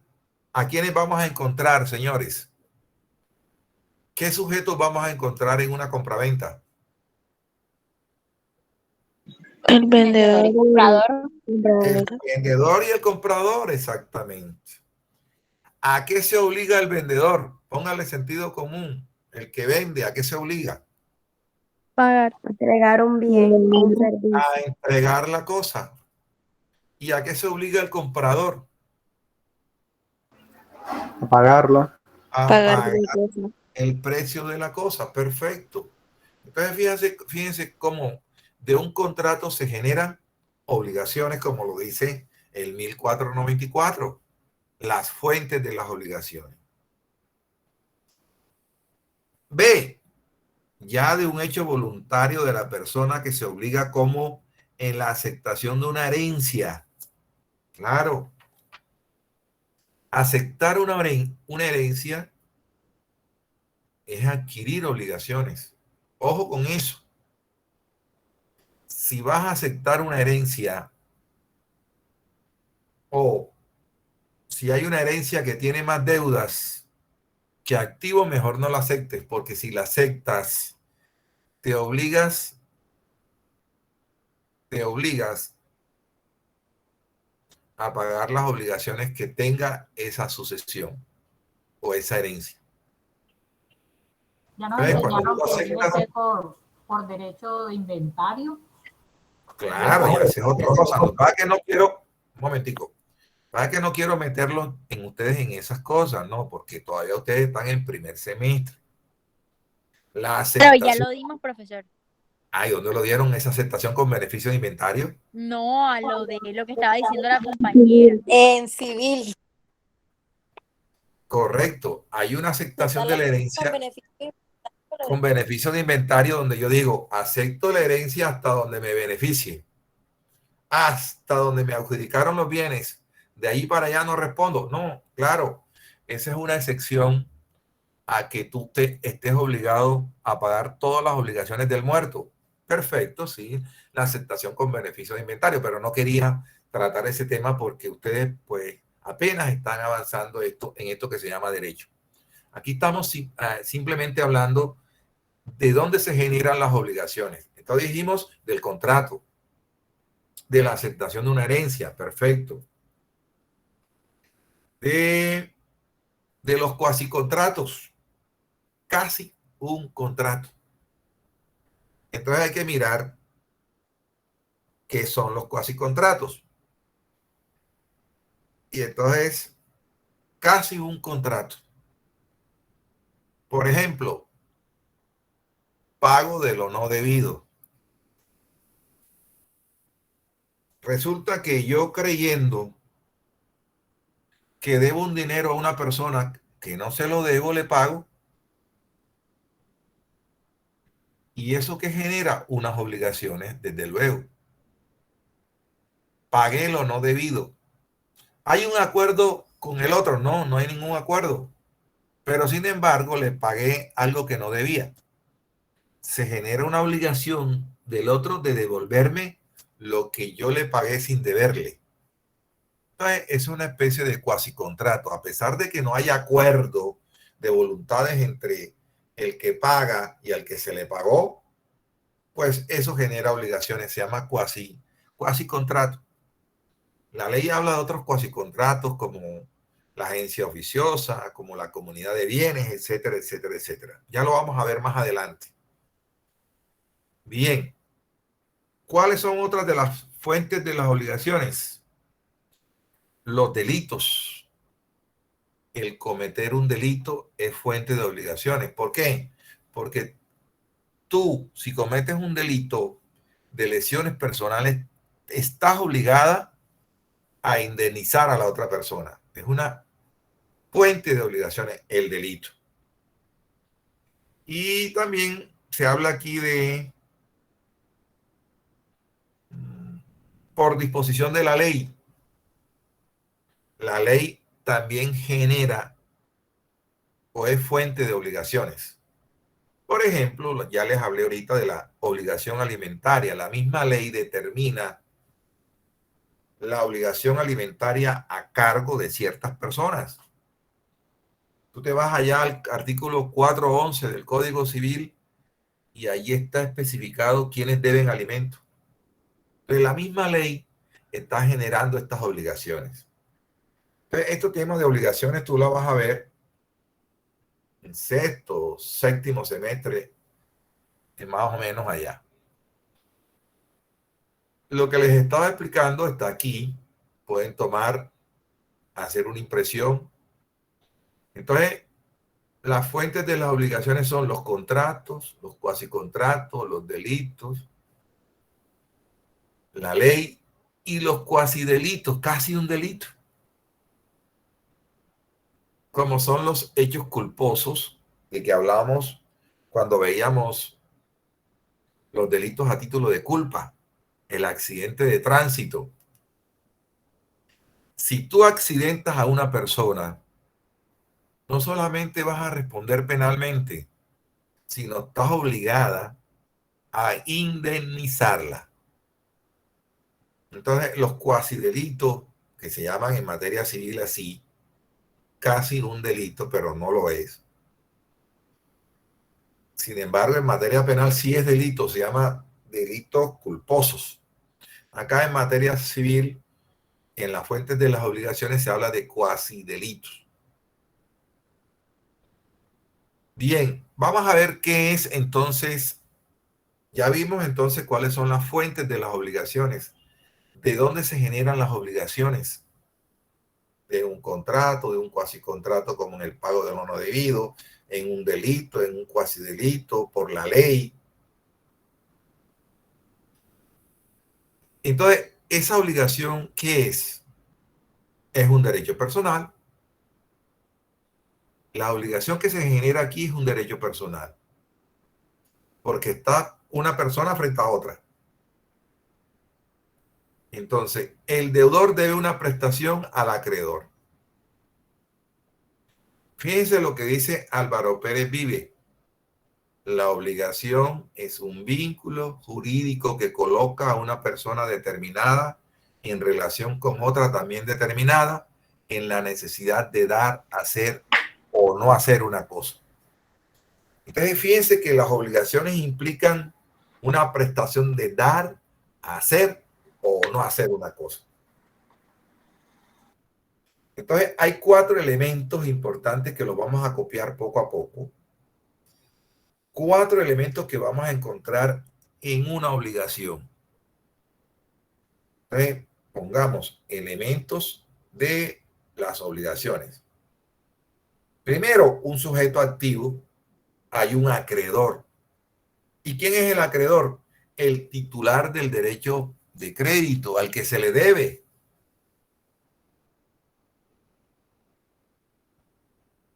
¿a quiénes vamos a encontrar, señores? ¿Qué sujetos vamos a encontrar en una compraventa? El vendedor y el comprador. El vendedor y el comprador, exactamente. ¿A qué se obliga el vendedor? Póngale sentido común. El que vende, ¿a qué se obliga? Pagar. entregar un bien, un servicio. A entregar la cosa. ¿Y a qué se obliga el comprador? A pagarla. A Pagar pagar la cosa. el precio de la cosa. Perfecto. Entonces, fíjense cómo de un contrato se generan obligaciones, como lo dice el 1494, las fuentes de las obligaciones. B, ya de un hecho voluntario de la persona que se obliga, como en la aceptación de una herencia. Claro. Aceptar una herencia es adquirir obligaciones. Ojo con eso. Si vas a aceptar una herencia, o si hay una herencia que tiene más deudas que activos, mejor no la aceptes, porque si la aceptas, te obligas a pagar las obligaciones que tenga esa sucesión o esa herencia. Ya nos Entonces, cuando enseñaron tú que debe aceptas, ser por derecho de inventario. claro, ya esa es otra cosa. No, para que no quiero, un momentico, para que no quiero meterlos en ustedes en esas cosas, no, porque todavía ustedes están en primer semestre. La Pero ya aceptación. lo dimos, profesor. Ay, ¿dónde lo dieron? Esa aceptación con beneficio de inventario. No, a lo de lo que estaba diciendo la compañera. En civil. Correcto. Hay una aceptación de la Con herencia beneficio. con beneficio de inventario donde yo digo, acepto la herencia hasta donde me beneficie. Hasta donde me adjudicaron los bienes. De ahí para allá no respondo. No, claro. Esa es una excepción a que tú estés obligado a pagar todas las obligaciones del muerto. Perfecto, sí, la aceptación con beneficio de inventario, pero no quería tratar ese tema porque ustedes pues apenas están avanzando en esto que se llama derecho. Aquí estamos simplemente hablando de dónde se generan las obligaciones. Entonces dijimos del contrato, de la aceptación de una herencia, perfecto. De los cuasicontratos, casi un contrato. Entonces hay que mirar qué son los cuasicontratos. Y entonces, casi un contrato. Por ejemplo, pago de lo no debido. Resulta que yo, creyendo que debo un dinero a una persona que no se lo debo, le pago. Y eso que genera unas obligaciones, desde luego. Pagué lo no debido. ¿Hay un acuerdo con el otro? No, no hay ningún acuerdo. Pero sin embargo, le pagué algo que no debía. Se genera una obligación del otro de devolverme lo que yo le pagué sin deberle. Entonces, es una especie de cuasicontrato. A pesar de que no hay acuerdo de voluntades entre el que paga y al que se le pagó, pues eso genera obligaciones. Se llama cuasicontrato. La ley habla de otros cuasicontratos como la agencia oficiosa, como la comunidad de bienes, etcétera, etcétera, etcétera. Ya lo vamos a ver más adelante. Bien. ¿Cuáles son otras de las fuentes de las obligaciones? Los delitos. El cometer un delito es fuente de obligaciones. ¿Por qué? Porque tú, si cometes un delito de lesiones personales, estás obligada a indemnizar a la otra persona. Es una fuente de obligaciones el delito. Y también se habla aquí de por disposición de la ley. la ley también genera o es fuente de obligaciones. Por ejemplo, ya les hablé ahorita de la obligación alimentaria. La misma ley determina la obligación alimentaria a cargo de ciertas personas. Tú te vas allá al artículo 411 del Código Civil y allí está especificado quiénes deben alimentos. Entonces, la misma ley está generando estas obligaciones. Entonces, estos temas de obligaciones tú la vas a ver en sexto, séptimo semestre, más o menos allá. Lo que les estaba explicando está aquí. Pueden tomar, hacer una impresión. Entonces, las fuentes de las obligaciones son los contratos, los cuasicontratos, los delitos, la ley y los cuasidelitos, casi un delito, como son los hechos culposos de que hablamos cuando veíamos los delitos a título de culpa, el accidente de tránsito. Si tú accidentas a una persona, no solamente vas a responder penalmente, sino estás obligada a indemnizarla. Entonces, los cuasidelitos, que se llaman en materia civil así, casi un delito, pero no lo es. Sin embargo, en materia penal sí es delito, se llama delitos culposos. Acá en materia civil, en las fuentes de las obligaciones se habla de cuasidelitos. Bien, vamos a ver qué es entonces. Ya vimos entonces cuáles son las fuentes de las obligaciones. ¿De dónde se generan las obligaciones? De un contrato, de un cuasicontrato, como en el pago de lo no debido, en un delito, en un cuasidelito, por la ley. Entonces, esa obligación, ¿qué es? Es un derecho personal. La obligación que se genera aquí es un derecho personal, porque está una persona frente a otra. Entonces, el deudor debe una prestación al acreedor. Fíjense lo que dice Álvaro Pérez Vive. La obligación es un vínculo jurídico que coloca a una persona determinada en relación con otra también determinada en la necesidad de dar, hacer o no hacer una cosa. Entonces, fíjense que las obligaciones implican una prestación de dar, hacer o no hacer una cosa. Entonces, hay 4 elementos importantes que los vamos a copiar poco a poco. 4 elementos que vamos a encontrar en una obligación. Entonces, pongamos elementos de las obligaciones. Primero, un sujeto activo. Hay un acreedor. ¿Y quién es el acreedor? El titular del derecho de crédito al que se le debe.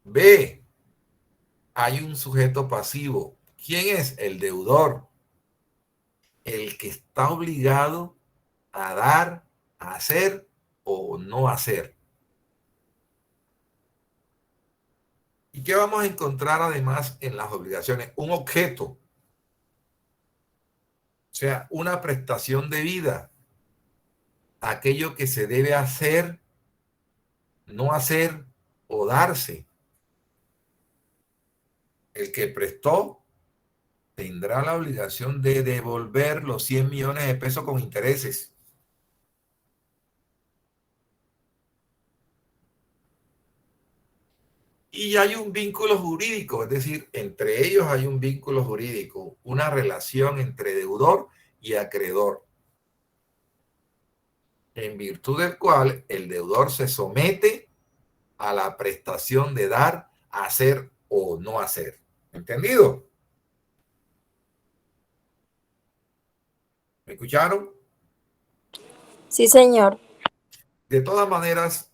B, hay un sujeto pasivo. ¿Quién es? El deudor. El que está obligado a dar, a hacer o no hacer. ¿Y qué vamos a encontrar además en las obligaciones? Un objeto. O sea, una prestación debida. Aquello que se debe hacer, no hacer o darse. El que prestó tendrá la obligación de devolver los 100 millones de pesos con intereses. Y hay un vínculo jurídico, es decir, entre ellos hay un vínculo jurídico, una relación entre deudor y acreedor, en virtud del cual el deudor se somete a la prestación de dar, hacer o no hacer. ¿Entendido? ¿Me escucharon? Sí, señor. De todas maneras,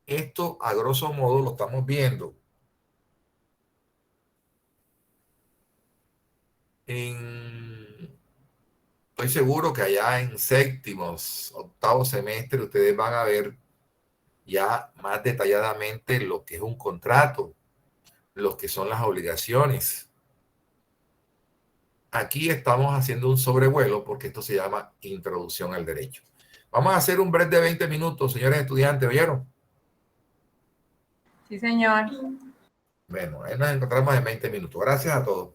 esto a grosso modo lo estamos viendo estoy seguro que allá en séptimos, octavo semestre, ustedes van a ver ya más detalladamente lo que es un contrato, lo que son las obligaciones. Aquí estamos haciendo un sobrevuelo porque esto se llama introducción al derecho. Vamos a hacer un break de 20 minutos, señores estudiantes, ¿oyeron? Sí, señor. Bueno, ahí nos encontramos en 20 minutos. Gracias a todos.